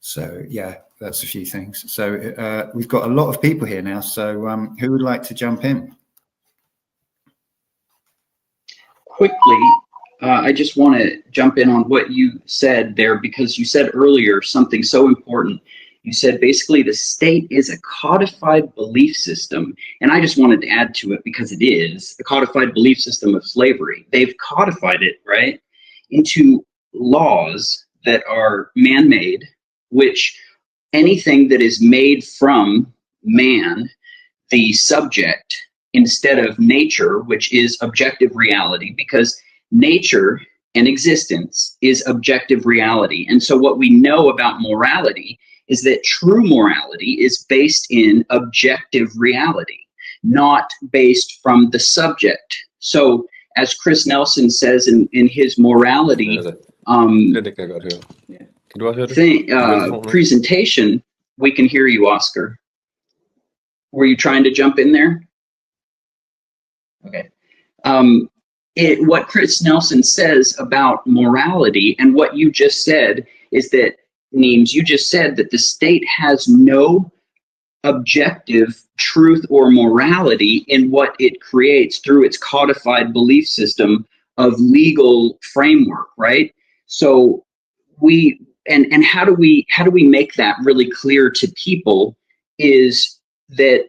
So yeah, that's a few things. So we've got a lot of people here now. So who would like to jump in? Quickly, I just want to jump in on what you said there, because you said earlier something so important. You said basically the state is a codified belief system. And I just wanted to add to it, because it is a codified belief system of slavery. They've codified it, right, into laws that are man-made, which anything that is made from man, the subject, instead of nature, which is objective reality, because nature and existence is objective reality. And so what we know about morality is that true morality is based in objective reality, not based from the subject. So as Chris Nelson says in his morality presentation, we can hear you, Oscar. Were you trying to jump in there? Okay. What Chris Nelson says about morality, and what you just said, is that, Neems, you just said that the state has no objective truth or morality in what it creates through its codified belief system of legal framework, right? So and how do we make that really clear to people, is that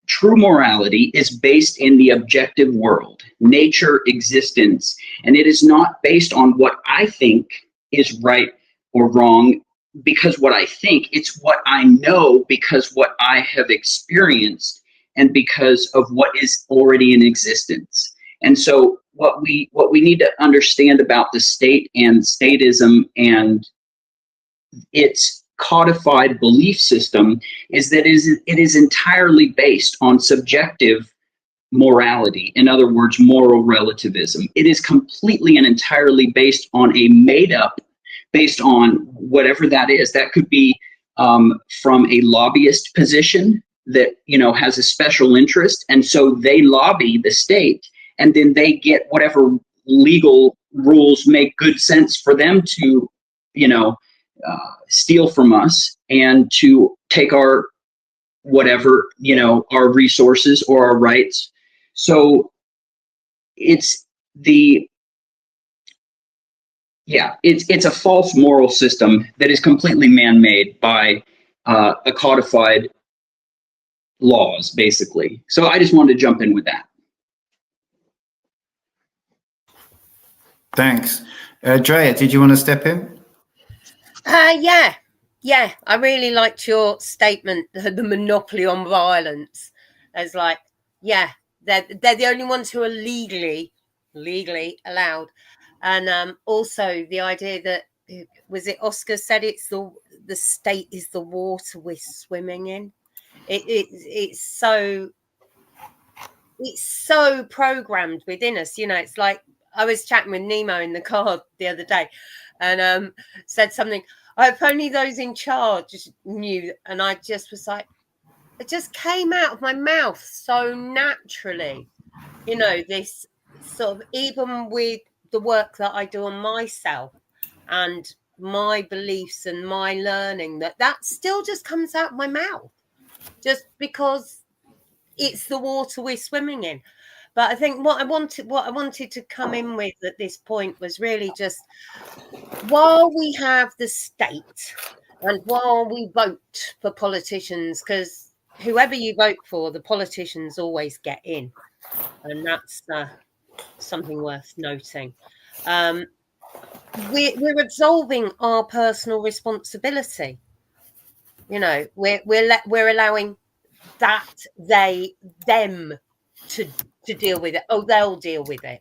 true morality is based in the objective world, nature, existence, and it is not based on what I think is right or wrong because what I think. It's what I know because what I have experienced and because of what is already in existence. And so what we need to understand about the state and statism and its codified belief system is that it is entirely based on subjective morality. In other words, moral relativism. It is completely and entirely based on a made-up, based on whatever that is. That could be from a lobbyist position that, has a special interest, and so they lobby the state, and then they get whatever legal rules make good sense for them to, steal from us and to take our whatever, our resources or our rights. So it's a false moral system that is completely man-made by a codified laws, basically. So I just wanted to jump in with that. Thanks. Drea, did you want to step in? Yeah. I really liked your statement, the monopoly on violence. As like, yeah, they're the only ones who are legally allowed. And also the idea that, was it Oscar said, it's the state is the water we're swimming in. It's so programmed within us. It's like, I was chatting with Nemo in the car the other day, and said something, if only those in charge knew. And I just was like, it just came out of my mouth so naturally. This sort of, even with the work that I do on myself and my beliefs and my learning, that still just comes out of my mouth, just because it's the water we're swimming in. But I think what I wanted to come in with at this point was really just, while we have the state and while we vote for politicians, because whoever you vote for, the politicians always get in, and that's something worth noting. We're absolving our personal responsibility. We're allowing them to deal with it. Oh, they'll deal with it.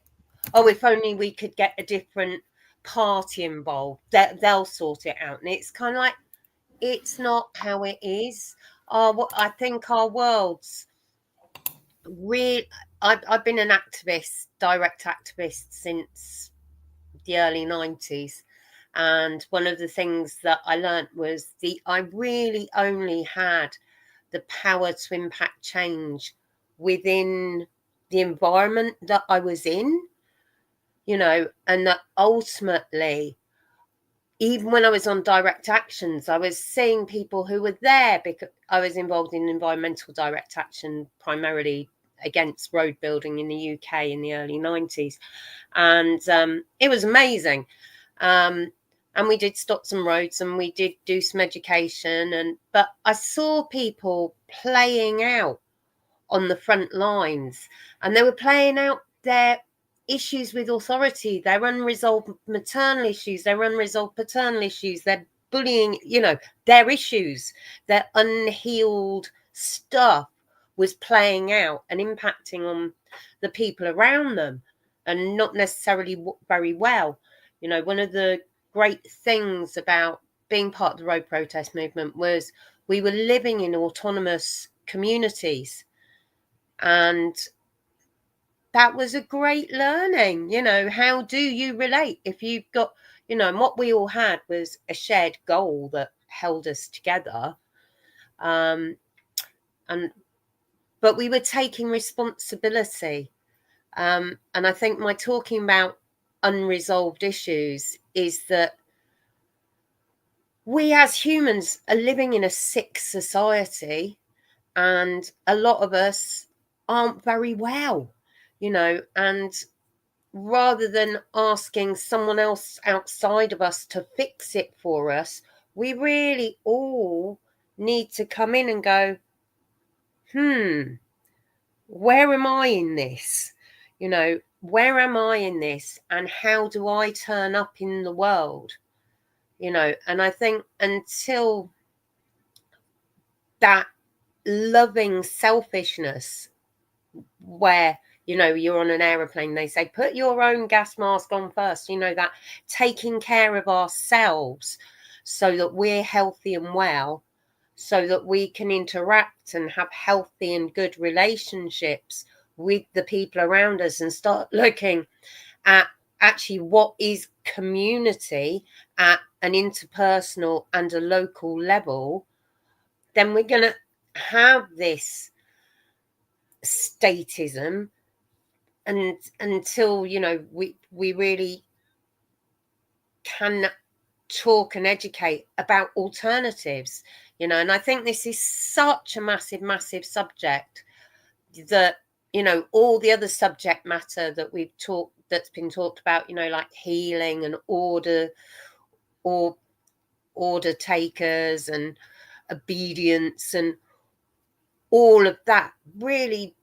Oh, if only we could get a different party involved, they'll sort it out. And it's kind of like, it's not how it is. I think our world's really, I've been an activist, direct activist, since the early 90s. And one of the things that I learned was I really only had the power to impact change within the environment that I was in, you know, and that ultimately, even when I was on direct actions, I was seeing people who were there because I was involved in environmental direct action, primarily against road building in the UK in the early 90s. And it was amazing. And we did stop some roads and we did do some education. But I saw people playing out on the front lines, and they were playing out their issues with authority, their unresolved maternal issues, their unresolved paternal issues, their bullying, you know, their issues, their unhealed stuff was playing out and impacting on the people around them, and not necessarily very well. You know, one of the great things about being part of the road protest movement was we were living in autonomous communities, and that was a great learning. You know, how do you relate if you've got, you know, and what we all had was a shared goal that held us together. But we were taking responsibility. And I think my talking about unresolved issues is that we as humans are living in a sick society, and a lot of us aren't very well, you know, and rather than asking someone else outside of us to fix it for us, we really all need to come in and go, where am I in this? You know, where am I in this? And how do I turn up in the world? You know, and I think until that loving selfishness, where, you know, you're on an aeroplane, they say put your own gas mask on first, you know, that taking care of ourselves so that we're healthy and well, so that we can interact and have healthy and good relationships with the people around us, and start looking at actually what is community at an interpersonal and a local level, then we're going to have this statism, and until, you know, we really can talk and educate about alternatives, you know. And I think this is such a massive subject that, you know, all the other subject matter that we've talked, that's been talked about, you know, like healing and order, or order takers and obedience and all of that, really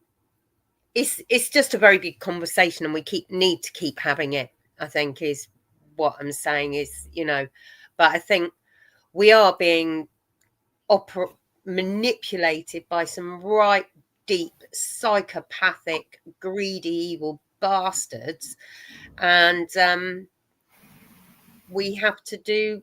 it's just a very big conversation, and we need to keep having it, I think, is what I'm saying, is, you know. But I think we are being manipulated by some right deep psychopathic, greedy, evil bastards, and we have to do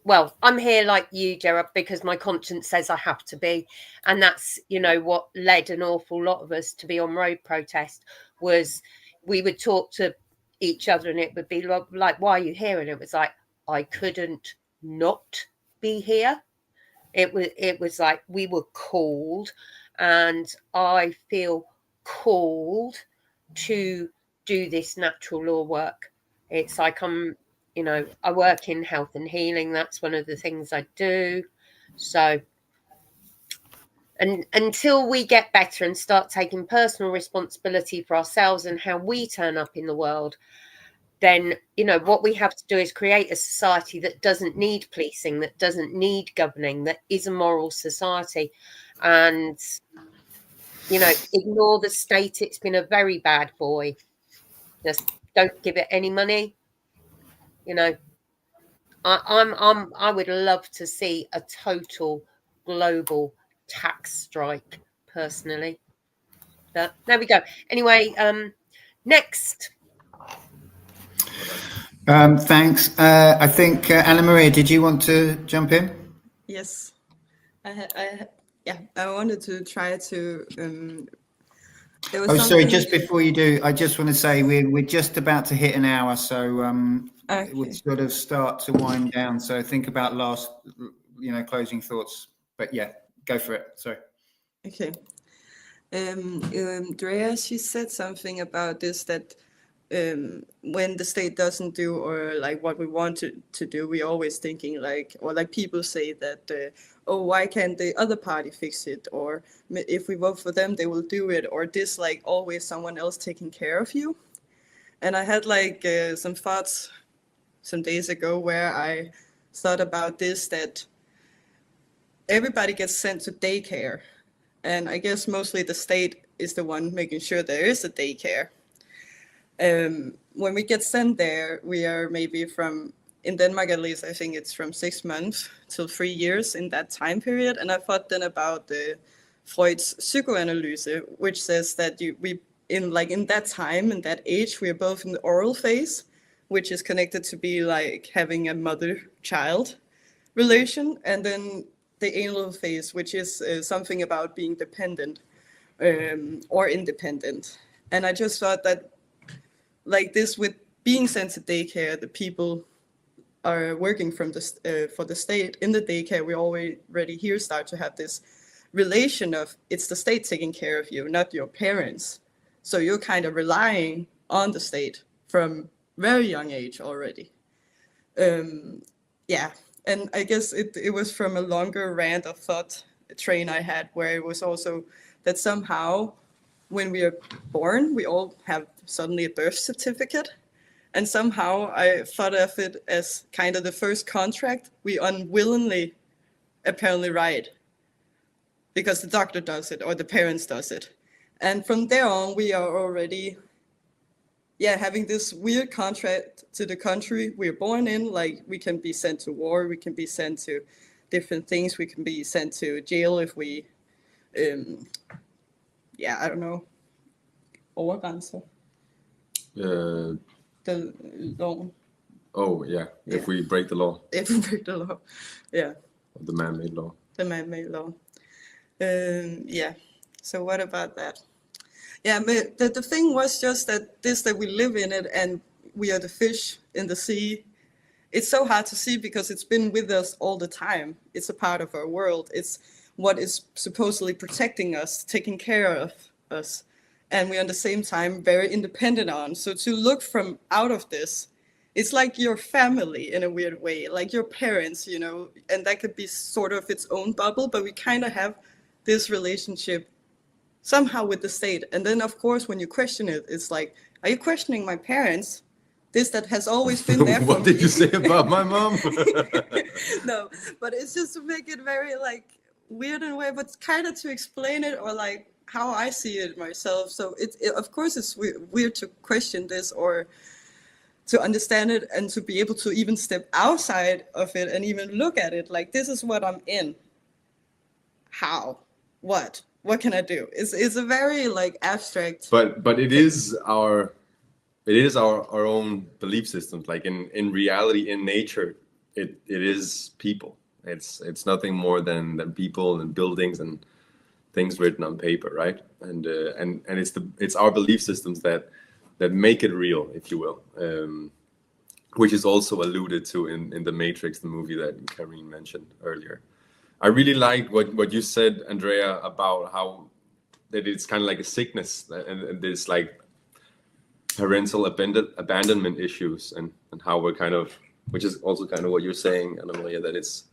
well. I'm here like you, Gerard, because my conscience says I have to be, and that's, you know, what led an awful lot of us to be on road protest. Was we would talk to each other, and it would be like, why are you here? And it was like, I couldn't not be here. It was like we were called, and I feel called to do this natural law work. It's like I'm, you know, I work in health and healing. That's one of the things I do. So, and until we get better and start taking personal responsibility for ourselves and how we turn up in the world, then, you know, what we have to do is create a society that doesn't need policing, that doesn't need governing, that is a moral society. And, you know, ignore the state. It's been a very bad boy. Just don't give it any money. You know, I would love to see a total global tax strike, personally. But there we go. Anyway, next. Thanks. I think Anna Maria, did you want to jump in? Yes, I wanted to try to. There was sorry. something- Just before you do, I just want to say we're just about to hit an hour, so Okay. it would sort of start to wind down. So think about last, you know, closing thoughts. But yeah, go for it. Sorry. Okay. Drea, she said something about this, that when the state doesn't do or like what we want to do, we're always thinking like, or like people say that, oh, why can't the other party fix it? Or if we vote for them, they will do it. Or this, like always someone else taking care of you. And I had like some thoughts some days ago where I thought about this, that everybody gets sent to daycare. And I guess mostly the state is the one making sure there is a daycare. When we get sent there, we are maybe from, in Denmark at least, I think it's from 6 months till 3 years in that time period. And I thought then about Freud's psychoanalysis, which says that in that time, in that age, we are both in the oral phase, which is connected to be like having a mother-child relation, and then the anal phase, which is something about being dependent or independent. And I just thought that, like this, with being sent to daycare, the people are working from for the state in the daycare. We already here start to have this relation of it's the state taking care of you, not your parents. So you're kind of relying on the state from very young age already. Yeah, and I guess it was from a longer rant of thought train I had, where it was also that somehow when we are born, we all have suddenly a birth certificate. And somehow I thought of it as kind of the first contract we unwillingly apparently write, because the doctor does it or the parents does it. And from there on, we are already having this weird contract to the country we're born in. Like we can be sent to war, we can be sent to different things, we can be sent to jail if we, I don't know, overgrænser. The law. Oh, yeah. If we break the law. If we break the law, yeah. The man-made law. The man-made law. So what about that? Yeah, but the thing was just that we live in it and we are the fish in the sea. It's so hard to see because it's been with us all the time. It's a part of our world. It's what is supposedly protecting us, taking care of us. And we're at the same time very independent on. So to look from out of this, it's like your family in a weird way, like your parents, you know, and that could be sort of its own bubble, but we kind of have this relationship somehow with the state. And then of course, when you question it, it's like, are you questioning my parents? This that has always been there for What did me. you say about my mom? No, but it's just to make it very like weird in a way, but kind of to explain it or like how I see it myself. So it of course it's weird to question this or to understand it and to be able to even step outside of it and even look at it like, this is what I'm in. How? What can I do? It's a very like abstract. But it is our own belief systems. Like in reality, in nature, it is people. It's nothing more than people and buildings and things written on paper, right? And it's our belief systems that make it real, if you will, which is also alluded to in the Matrix, the movie that Karine mentioned earlier. I really liked what you said, Andrea, about how that it's kind of like a sickness and there's like parental abandonment issues and how we're kind of, which is also kind of what you're saying, Anna-Maria, that it's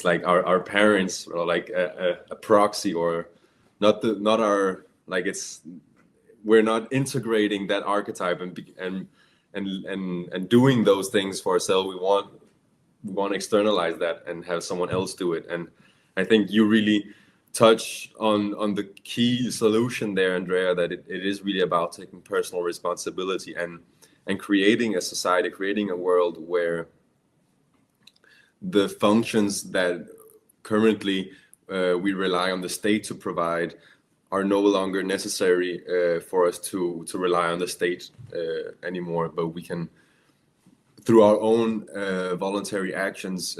like our parents are like a proxy, or not our, like we're not integrating that archetype and doing those things for ourselves. We want to externalize that and have someone else do it. And I think you really touch on the key solution there, Andrea, that it is really about taking personal responsibility and creating a society, creating a world where the functions that currently we rely on the state to provide are no longer necessary for us to rely on the state anymore, but we can, through our own voluntary actions,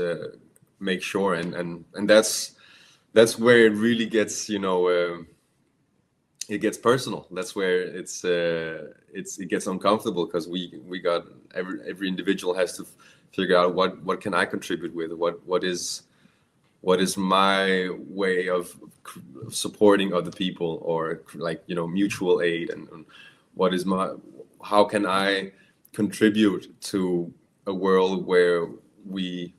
make sure, and that's where it really gets, it gets personal. That's where it gets uncomfortable, because we got every individual has to figure out what can I contribute with, what what is my way of supporting other people, or like, you know, mutual aid, and what is how can I contribute to a world where we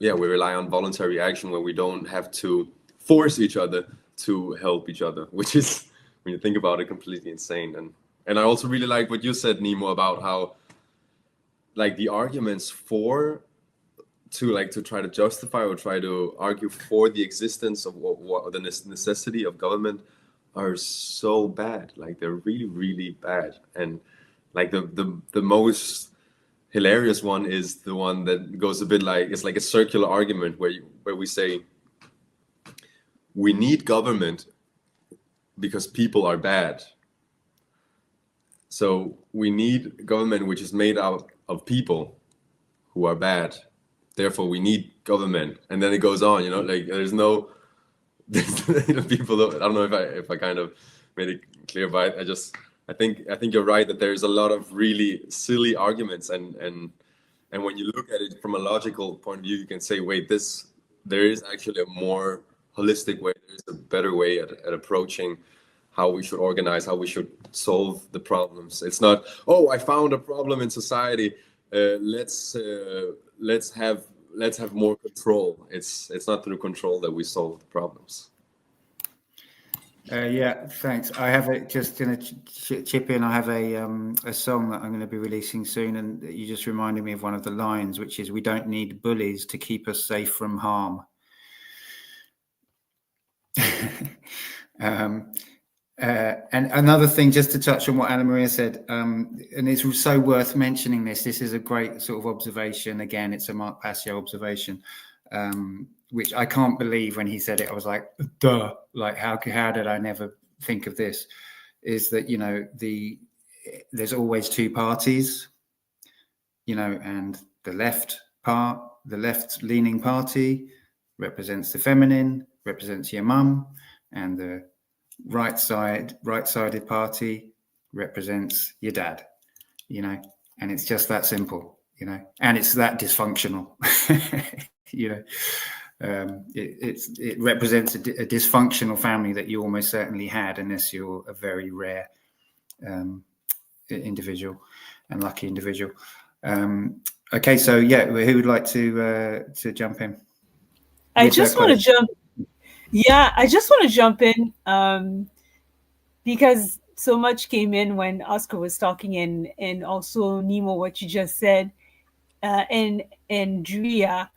rely on voluntary action, where we don't have to force each other to help each other, which is, when you think about it, completely insane. And I also really like what you said, Nemo, about how, like, the arguments to try to justify or try to argue for the existence of what the necessity of government are so bad. Like, they're really, really bad. And like the most hilarious one is the one that goes a bit like, it's like a circular argument where we say we need government because people are bad. So we need government which is made out of people who are bad. Therefore, we need government. And then it goes on, you know, like there's no, you know, people don't, I don't know if I kind of made it clear, but I think you're right that there's a lot of really silly arguments, and when you look at it from a logical point of view, you can say, wait, there is actually a more holistic way, there's a better way at approaching how we should organize, how we should solve the problems. It's not, oh, I found a problem in society, let's have more control. It's not through control that we solve the problems. Yeah, thanks. I have just going to chip in. I have a song that I'm going to be releasing soon, and you just reminded me of one of the lines, which is, "We don't need bullies to keep us safe from harm." And another thing, just to touch on what Anna Maria said, and it's so worth mentioning this. This is a great sort of observation. Again, it's a Mark Passio observation, which I can't believe when he said it. I was like, duh, like how did I never think of this? Is that, you know, there's always two parties, you know, and the left-leaning party represents the feminine, represents your mum, and the right-sided party represents your dad, you know, and it's just that simple, you know, and it's that dysfunctional, you know. It represents a dysfunctional family that you almost certainly had, unless you're a very rare individual and lucky individual. Okay, so yeah, who would like to jump in? I just want to jump. Yeah, I just want to jump in because so much came in when Oscar was talking, and also Nemo, what you just said, and Drea.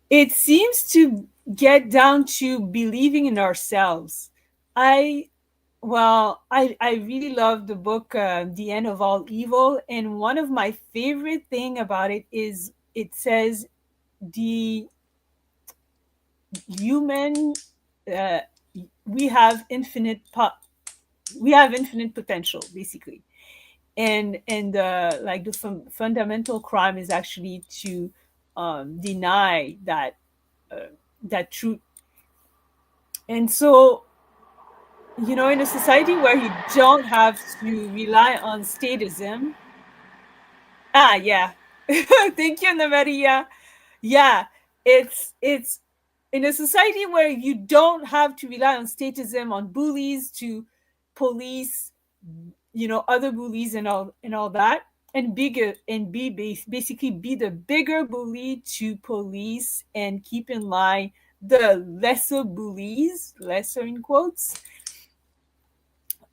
It seems to get down to believing in ourselves. I really love the book, The End of All Evil. And one of my favorite thing about it is it says the human, we have infinite potential, basically. And like the fundamental crime is actually to deny that truth. And so, you know, in a society where you don't have to rely on statism, thank you, Anna Maria. Yeah, it's in a society where you don't have to rely on statism, on bullies to police, you know, other bullies and all that, and basically be the bigger bully to police and keep in line the lesser bullies, lesser in quotes.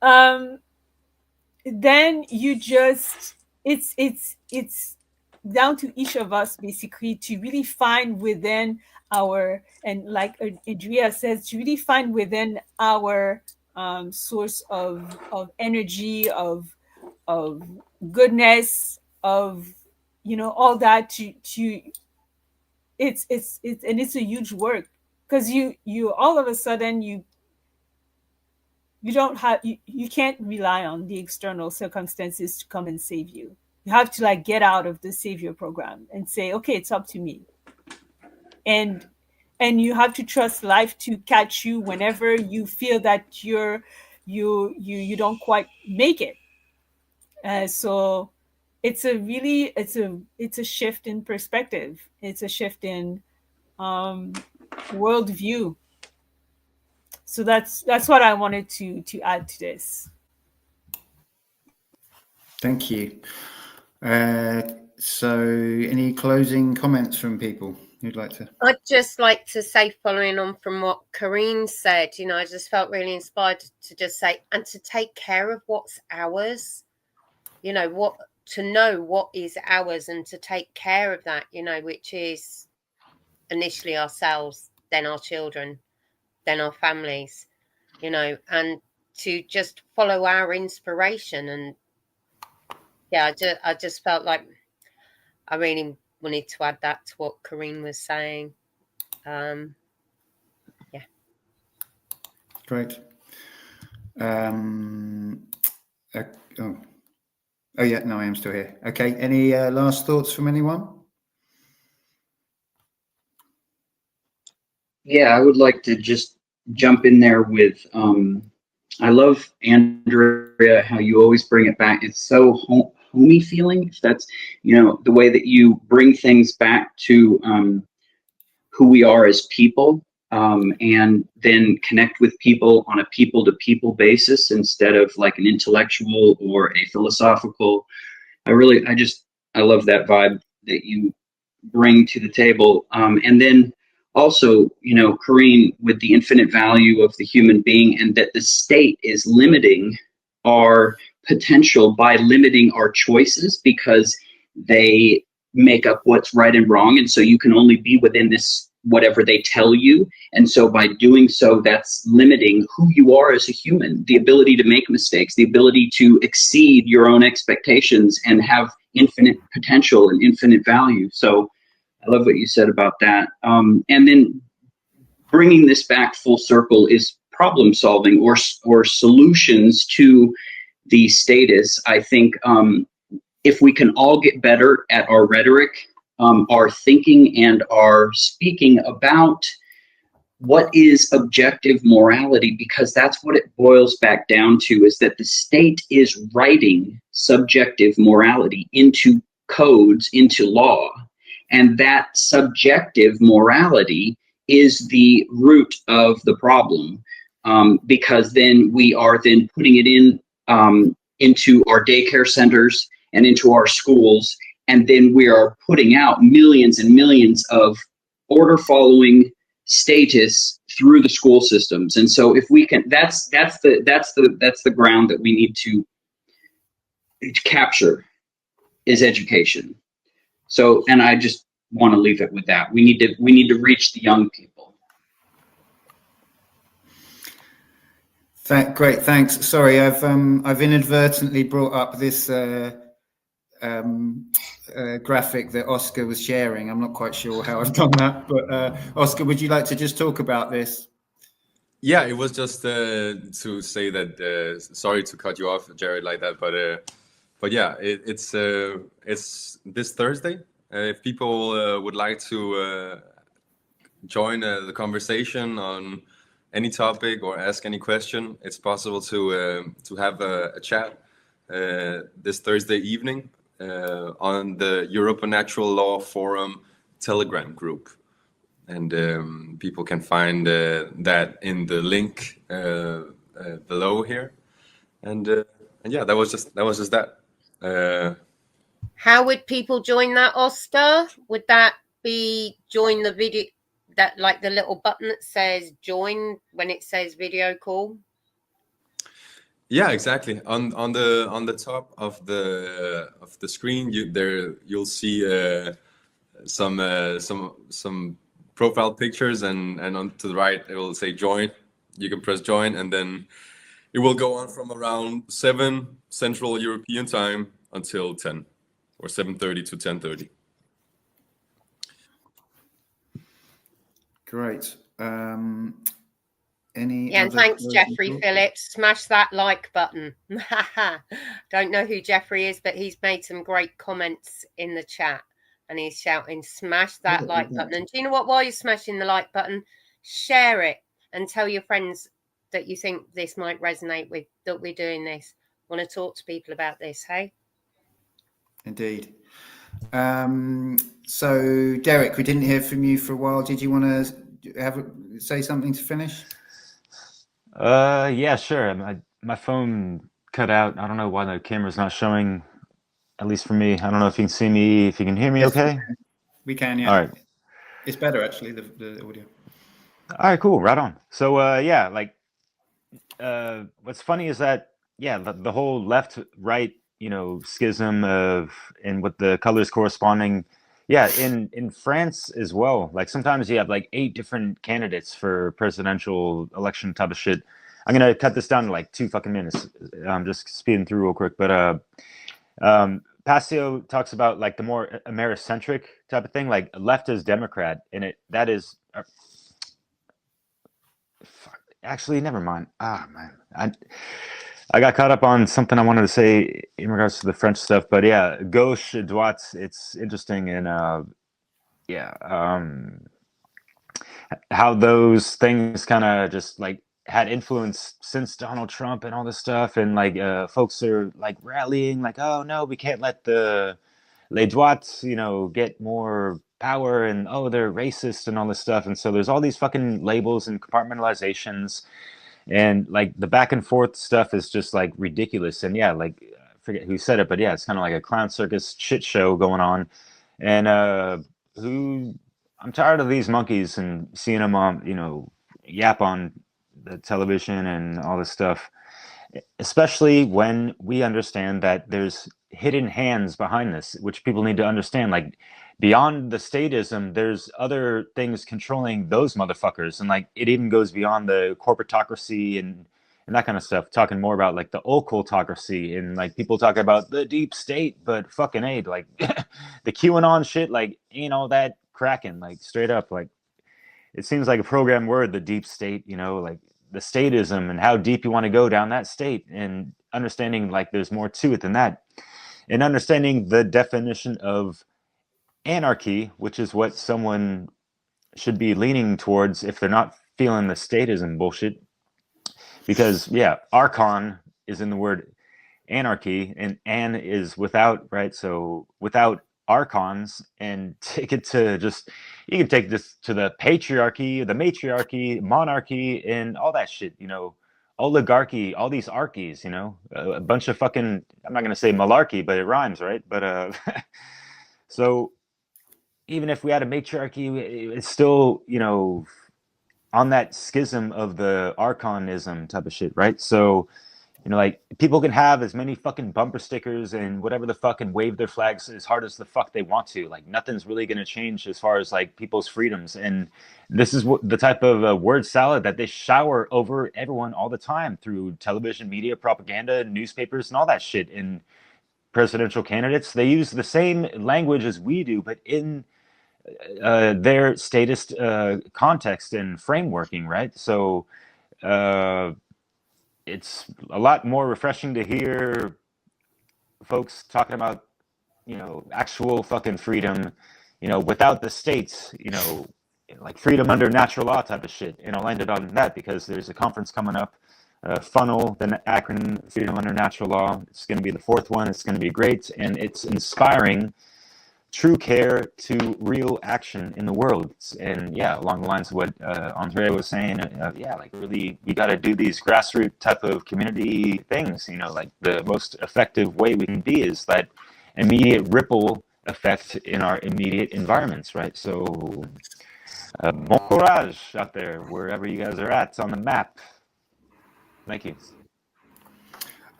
Then you just, it's down to each of us basically to really find within our, and like Adria says, to really find within our source of energy, of goodness, of, you know, all that to it's a huge work, because you all of a sudden you don't have, you can't rely on the external circumstances to come and save you. You have to like get out of the savior program and say, okay, it's up to me. And you have to trust life to catch you whenever you feel that you don't quite make it. So it's a shift in perspective. It's a shift in worldview. So that's what I wanted to add to this. Thank you. So any closing comments from people who'd like to? I'd just like to say, following on from what Karine said, I just felt really inspired to just say, and to take care of what's ours, to know what is ours and to take care of that, which is initially ourselves, then our children, then our families, and to just follow our inspiration. And yeah, I just felt like I really wanted to add that to what Karine was saying. Yeah. Great. Oh yeah, no, I am still here. Okay. Any last thoughts from anyone? Yeah, I would like to just jump in there with, I love, Andrea, how you always bring it back. It's so homey feeling. If that's, the way that you bring things back to who we are as people, and then connect with people on a people-to-people basis instead of like an intellectual or a philosophical. I love that vibe that you bring to the table. And then also, Karine, with the infinite value of the human being, and that the state is limiting our potential by limiting our choices because they make up what's right and wrong. And so you can only be within this, whatever they tell you. And so by doing so, that's limiting who you are as a human, the ability to make mistakes, the ability to exceed your own expectations and have infinite potential and infinite value. So I love what you said about that. And then bringing this back full circle is problem solving or solutions to the status. I think if we can all get better at our rhetoric, our thinking, and our speaking about what is objective morality, because that's what it boils back down to, is that the state is writing subjective morality into codes, into law. And that subjective morality is the root of the problem, because then we are then putting it into our daycare centers and into our schools, and then we are putting out millions and millions of order following status through the school systems. And so if we can, that's the ground that we need to capture, is education. So, and I just want to leave it with that. We need to reach the young people. Great, thanks. Sorry, I've inadvertently brought up this graphic that Oscar was sharing. I'm not quite sure how I've done that, but Oscar, would you like to just talk about this? Yeah, it was just to say that. Sorry to cut you off, Jared, like that, but yeah, it's this Thursday. If people would like to join the conversation on any topic or ask any question, it's possible to have a chat this Thursday evening on the Europa Natural Law Forum Telegram group. And people can find that in the link below here. And yeah, that was just that. How would people join that, Oscar? Would that be join the video, that like the little button that says join when it says video call? Yeah, exactly. On the top of the screen, you'll see some profile pictures, and on to the right it will say join. You can press join, and then it will go on from around 7 Central European time until 10, or 7:30 to 10:30. Great. And thanks, Jeffrey Phillips. Smash that like button. Don't know who Jeffrey is, but he's made some great comments in the chat, and he's shouting, smash that like button. And do you know what? While you're smashing the like button, share it and tell your friends that you think this might resonate with, that we're doing this. Want to talk to people about this, hey? Indeed. So Derek, we didn't hear from you for a while. Did you want to say something to finish? Yeah, sure. My phone cut out. I don't know why the camera's not showing, at least for me. I don't know if you can see me, if you can hear me okay. We can, yeah. All right. It's better actually, the audio. All right, cool. Right on. So yeah, like what's funny is that the whole left right, schism of and with the colors corresponding, in France as well. Like sometimes you have like 8 different candidates for presidential election type of shit. I'm gonna cut this down to like 2 fucking minutes. I'm just speeding through real quick, but Passio talks about like the more Americentric type of thing, like left is Democrat, and that is actually, never mind. Ah, man, I got caught up on something I wanted to say in regards to the French stuff, but yeah, gauche, droite, it's interesting, and how those things kind of just like had influence since Donald Trump and all this stuff, and like folks are like rallying, like, oh no, we can't let the les droites, get more power, and oh, they're racist and all this stuff, and so there's all these fucking labels and compartmentalizations. And like the back and forth stuff is just like ridiculous. And yeah, like I forget who said it, but yeah, it's kind of like a clown circus shit show going on. And I'm tired of these monkeys and seeing them on, yap on the television and all this stuff. Especially when we understand that there's hidden hands behind this, which people need to understand. Like beyond the statism, there's other things controlling those motherfuckers, and like it even goes beyond the corporatocracy and that kind of stuff. Talking more about like the occultocracy, and like people talk about the deep state, but fucking like the QAnon shit, like ain't all that cracking. Like straight up, like it seems like a program word, the deep state. Like the statism and how deep you want to go down that state, and understanding like there's more to it than that, and understanding the definition of anarchy, which is what someone should be leaning towards if they're not feeling the statism bullshit. Because archon is in the word anarchy, and an is without, right? So without archons, and take it to just, you can take this to the patriarchy, the matriarchy, monarchy, and all that shit, oligarchy, all these archies, a bunch of fucking, I'm not going to say malarkey, but it rhymes, right? But so even if we had a matriarchy, it's still, on that schism of the archonism type of shit, right? So like people can have as many fucking bumper stickers and whatever the fuck, and wave their flags as hard as the fuck they want to. Like nothing's really going to change as far as like people's freedoms. And this is the type of word salad that they shower over everyone all the time through television, media, propaganda, newspapers, and all that shit. And presidential candidates, they use the same language as we do, but in their statist context and frameworking, right? So it's a lot more refreshing to hear folks talking about, actual fucking freedom, without the states, like freedom under natural law type of shit. And I'll end it on that because there's a conference coming up, funnel, the acronym freedom under natural law. It's going to be the 4th one. It's going to be great. And it's inspiring true care to real action in the world. And along the lines of what Andrea was saying, like really, we got to do these grassroots type of community things. Like the most effective way we can be is that immediate ripple effect in our immediate environments, right? So bon courage out there, wherever you guys are at on the map. Thank you.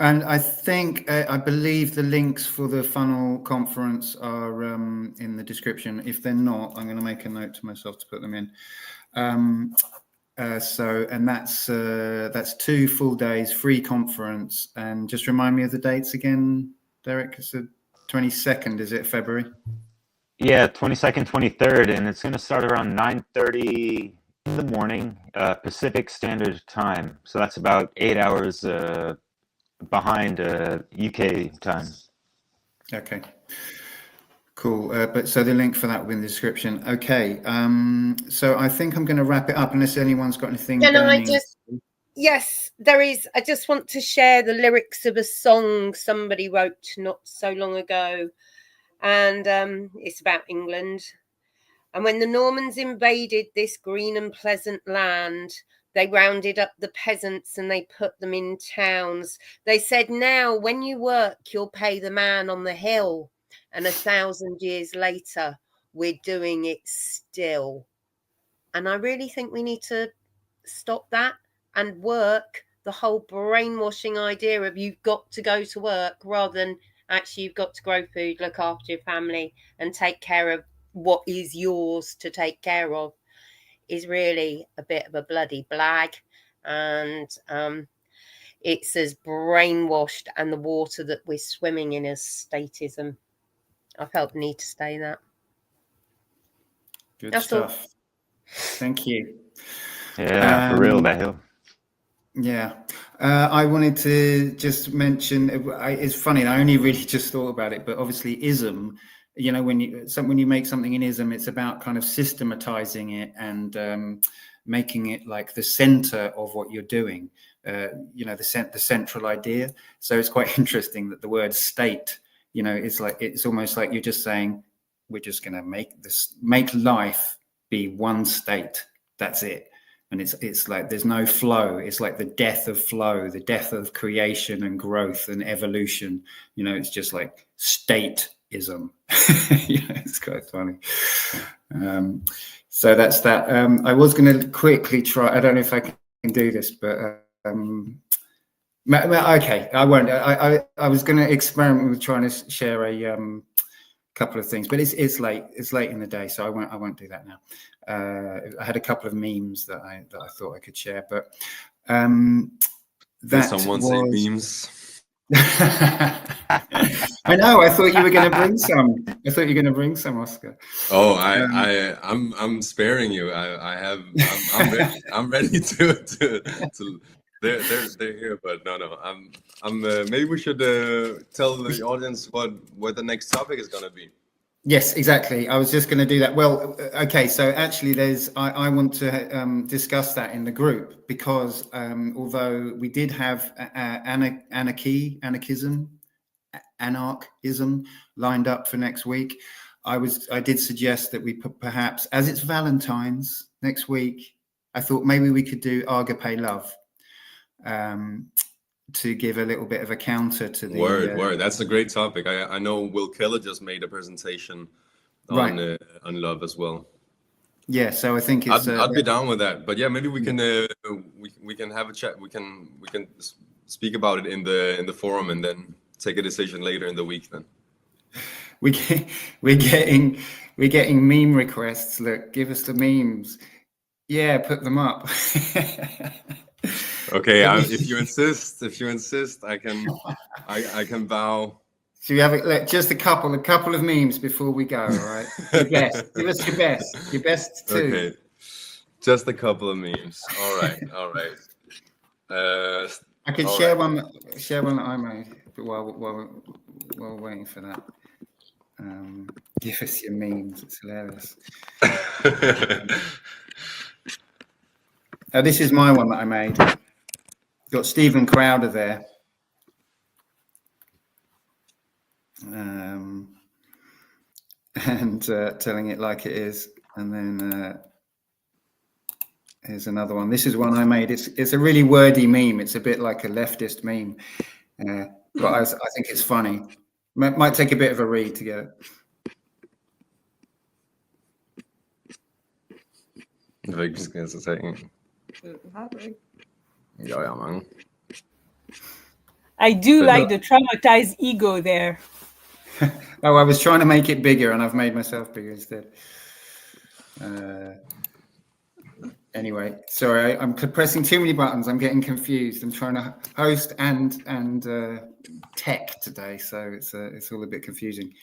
And I think, I believe the links for the funnel conference are in the description. If they're not, I'm going to make a note to myself to put them in. And that's 2 full days, free conference. And just remind me of the dates again, Derek. It's the 22nd, is it, February? Yeah, 22nd, 23rd, and it's going to start around 9:30 in the morning, Pacific Standard Time. So that's about 8 hours behind UK time. Okay, cool. But so the link for that will be in the description. Okay, so I think I'm going to wrap it up unless anyone's got anything. Yes, there is. I just want to share the lyrics of a song somebody wrote not so long ago, and it's about England. And when the Normans invaded this green and pleasant land, they rounded up the peasants and they put them in towns. They said, now, when you work, you'll pay the man on the hill. And 1,000 years later, we're doing it still. And I really think we need to stop that and work the whole brainwashing idea of you've got to go to work, rather than actually you've got to grow food, look after your family, and take care of what is yours to take care of, is really a bit of a bloody blag. And it's as brainwashed, and the water that we're swimming in is statism. I felt the need to say that. Good That's all. stuff. Thank you. Yeah, for real, Bahil. Yeah, I wanted to just mention. It's funny. I only really just thought about it, but obviously, ism. You know, when you make something in ism, it's about kind of systematizing it and making it like the center of what you're doing. You know, the central idea. So it's quite interesting that the word state. You know, it's almost like you're just saying, we're just going to make life be one state. That's it. And it's like there's no flow. It's like the death of flow, the death of creation and growth and evolution. You know, it's just like stateism. You know, it's quite funny. So that's that. I was going to quickly try. I don't know if I can do this, but okay, I won't. I was going to experiment with trying to share a couple of things, but it's late. It's late in the day, so I won't do that now. I had a couple of memes that I thought I could share, but Did someone say memes? I know. I thought you were going to bring some. I thought you were going to bring some, Oscar. Oh, I'm sparing you. I'm ready to. They're here, but no. I'm. Maybe we should tell the audience what the next topic is going to be. Yes, exactly. I was just going to do that. Well, okay. So actually, I want to discuss that in the group, because although we did have anarchism lined up for next week, I did suggest that we perhaps, as it's Valentine's next week, I thought maybe we could do agape love. To give a little bit of a counter to the word. That's a great topic. I know Will Keller just made a presentation on love as well. Yeah, so I think it's. I'd be down with that. But yeah, maybe we can we can have a chat. We can speak about it in the forum and then take a decision later in the week. Then we're getting meme requests. Look, give us the memes. Yeah, put them up. Okay, if you insist, I can bow. So you have just a couple of memes before we go, all right? Your best. Give us your best too. Okay, just a couple of memes. All right. I could share one that I made while we're waiting for that. Give us your memes. It's hilarious. This is my one that I made. Got Stephen Crowder there. And telling it like it is. And then here's another one. This is one I made. It's a really wordy meme. It's a bit like a leftist meme. But I think it's funny. Might take a bit of a read to get it. I do like the traumatized ego there. Oh, I was trying to make it bigger and I've made myself bigger instead. Anyway, sorry, I'm pressing too many buttons. I'm getting confused. I'm trying to host and tech today, so it's all a bit confusing.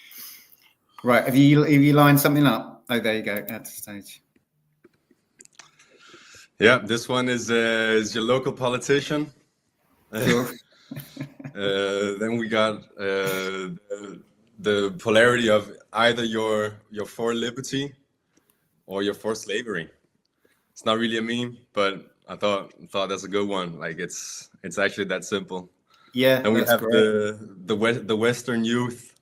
Right, have you lined something up? Oh, there you go, at the stage. Yeah, this one is your local politician. Sure. Then we got the polarity of either you're for liberty or you're for slavery. It's not really a meme, but I thought that's a good one. Like it's actually that simple. Yeah. And we have the Western youth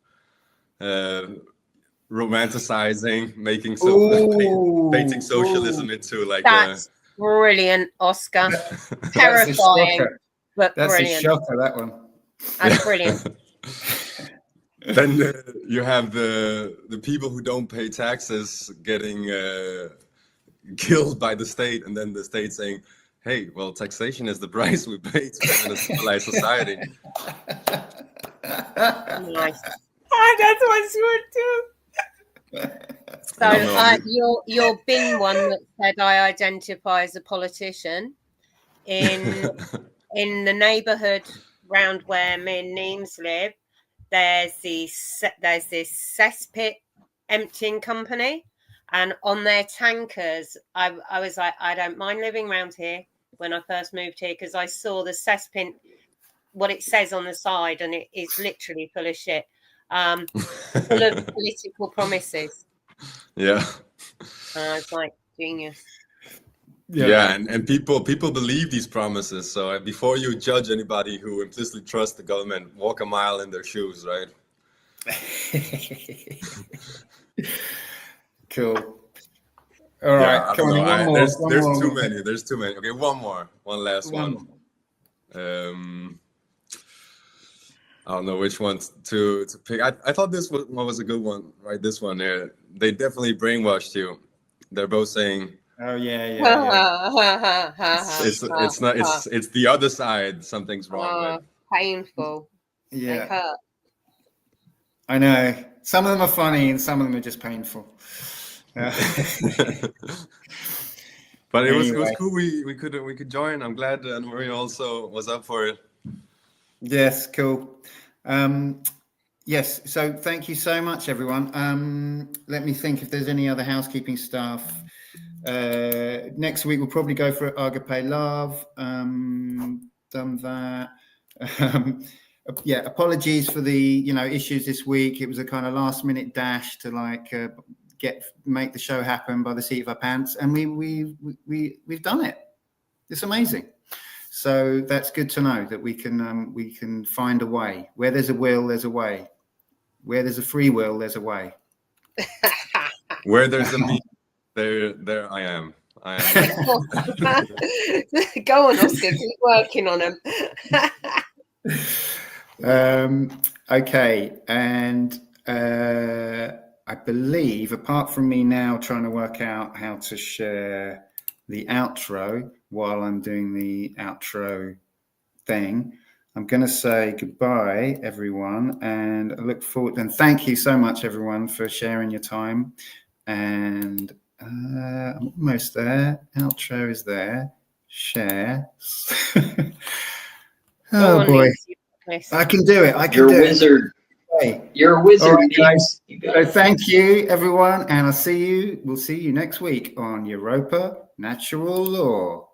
romanticizing, making Ooh, painting socialism into like That's brilliant, Oscar. that's a Terrifying, shocker. but That's a brilliant. shocker, that one. That's brilliant. Then you have the people who don't pay taxes getting killed by the state, and then the state saying, hey, well, taxation is the price we pay to live in a civilized society. Nice. That was good too. So you're bin one that said I identify as a politician. In the neighbourhood round where me and Neems live, there's this cesspit emptying company, and on their tankers, I was like, I don't mind living around here when I first moved here, because I saw the cesspit, what it says on the side, and it is literally full of shit, full of political promises. Yeah. And I was like, genius. Yeah, and people believe these promises. So before you judge anybody who implicitly trusts the government, walk a mile in their shoes, right? Cool. All right, come on, one more. There's more. too many. There's too many. Okay, one last one. I don't know which one to pick. I thought this one was a good one, right? This one here. They definitely brainwashed you. They're both saying, oh yeah. it's not. It's the other side. Something's wrong with. Painful. Yeah. They hurt. I know. Some of them are funny, and some of them are just painful. But it was cool. We could join. I'm glad Anne-Marie also was up for it. Yes, cool. Yes, so thank you so much, everyone. Let me think if there's any other housekeeping stuff. Next week we'll probably go for Agape Love. Done that. Yeah, apologies for the issues this week. It was a kind of last minute dash to make the show happen by the seat of our pants, and we've done it. It's amazing. So that's good to know that we can find a way. Where there's a will, there's a way. Where there's a free will, there's a way. Where there's a me, there I am. Go on, Oscar. Keep working on them. Okay, and I believe, apart from me now trying to work out how to share the outro while I'm doing the outro thing, I'm going to say goodbye, everyone, and I look forward, and thank you so much, everyone, for sharing your time. And I'm almost there. Outro is there. Share. Oh boy, I can do it. You're a wizard. You're a wizard, right, guys. guys. So thank you, everyone, and we'll see you next week on Europa Natural Law.